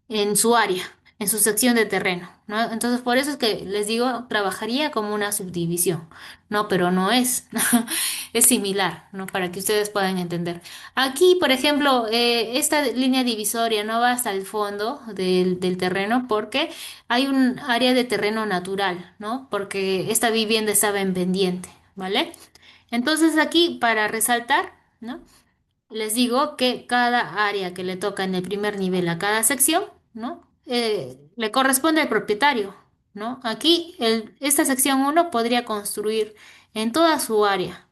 S1: En su área, en su sección de terreno, ¿no? Entonces, por eso es que les digo, trabajaría como una subdivisión, ¿no? Pero no es. Es similar, ¿no? Para que ustedes puedan entender. Aquí, por ejemplo, esta línea divisoria no va hasta el fondo del terreno porque hay un área de terreno natural, ¿no? Porque esta vivienda estaba en pendiente, ¿vale? Entonces aquí, para resaltar, ¿no? Les digo que cada área que le toca en el primer nivel a cada sección, ¿no? Le corresponde al propietario, ¿no? Aquí, esta sección uno podría construir en toda su área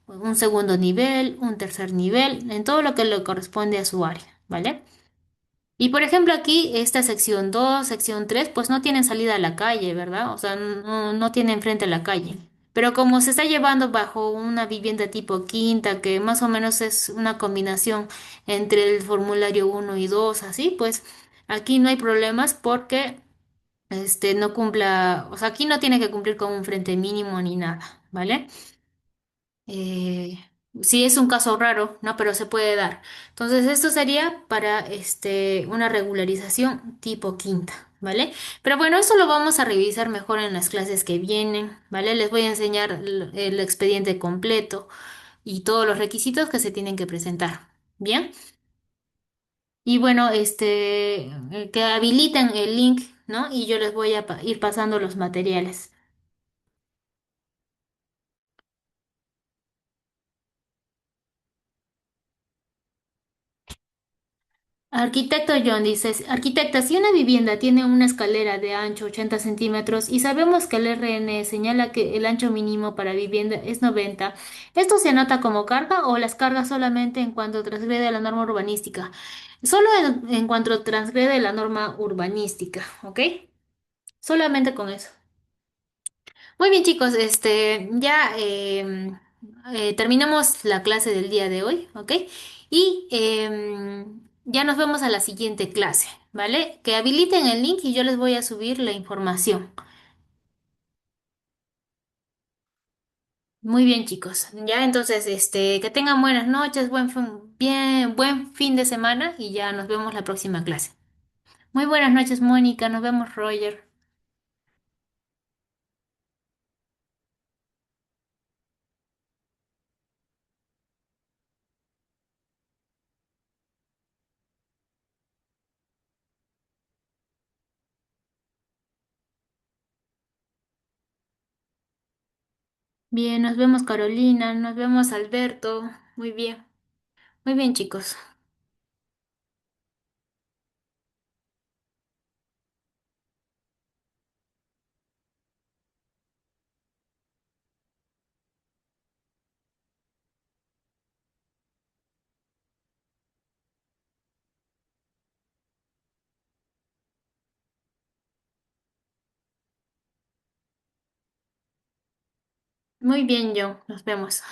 S1: un segundo nivel, un tercer nivel, en todo lo que le corresponde a su área, ¿vale? Y por ejemplo aquí, esta sección 2, sección 3, pues no tienen salida a la calle, ¿verdad? O sea, no tienen frente a la calle. Pero como se está llevando bajo una vivienda tipo quinta, que más o menos es una combinación entre el formulario uno y 2, así, pues aquí no hay problemas porque no cumpla, o sea, aquí no tiene que cumplir con un frente mínimo ni nada, ¿vale? Eh, sí es un caso raro, ¿no? Pero se puede dar. Entonces, esto sería para una regularización tipo quinta, ¿vale? Pero bueno, eso lo vamos a revisar mejor en las clases que vienen, ¿vale? Les voy a enseñar el expediente completo y todos los requisitos que se tienen que presentar. ¿Bien? Y bueno, que habiliten el link, ¿no? Y yo les voy a ir pasando los materiales. Arquitecto John dice, arquitecta, si una vivienda tiene una escalera de ancho 80 centímetros y sabemos que el RN señala que el ancho mínimo para vivienda es 90, ¿esto se anota como carga o las cargas solamente en cuanto transgrede la norma urbanística? Solo en cuanto transgrede la norma urbanística, ¿ok? Solamente con eso. Muy bien, chicos, ya terminamos la clase del día de hoy, ¿ok? Y ya nos vemos a la siguiente clase, ¿vale? Que habiliten el link y yo les voy a subir la información. Muy bien, chicos. Ya entonces, que tengan buenas noches, buen fin de semana y ya nos vemos la próxima clase. Muy buenas noches, Mónica. Nos vemos, Roger. Bien, nos vemos, Carolina. Nos vemos, Alberto. Muy bien. Muy bien, chicos. Muy bien, yo. Nos vemos.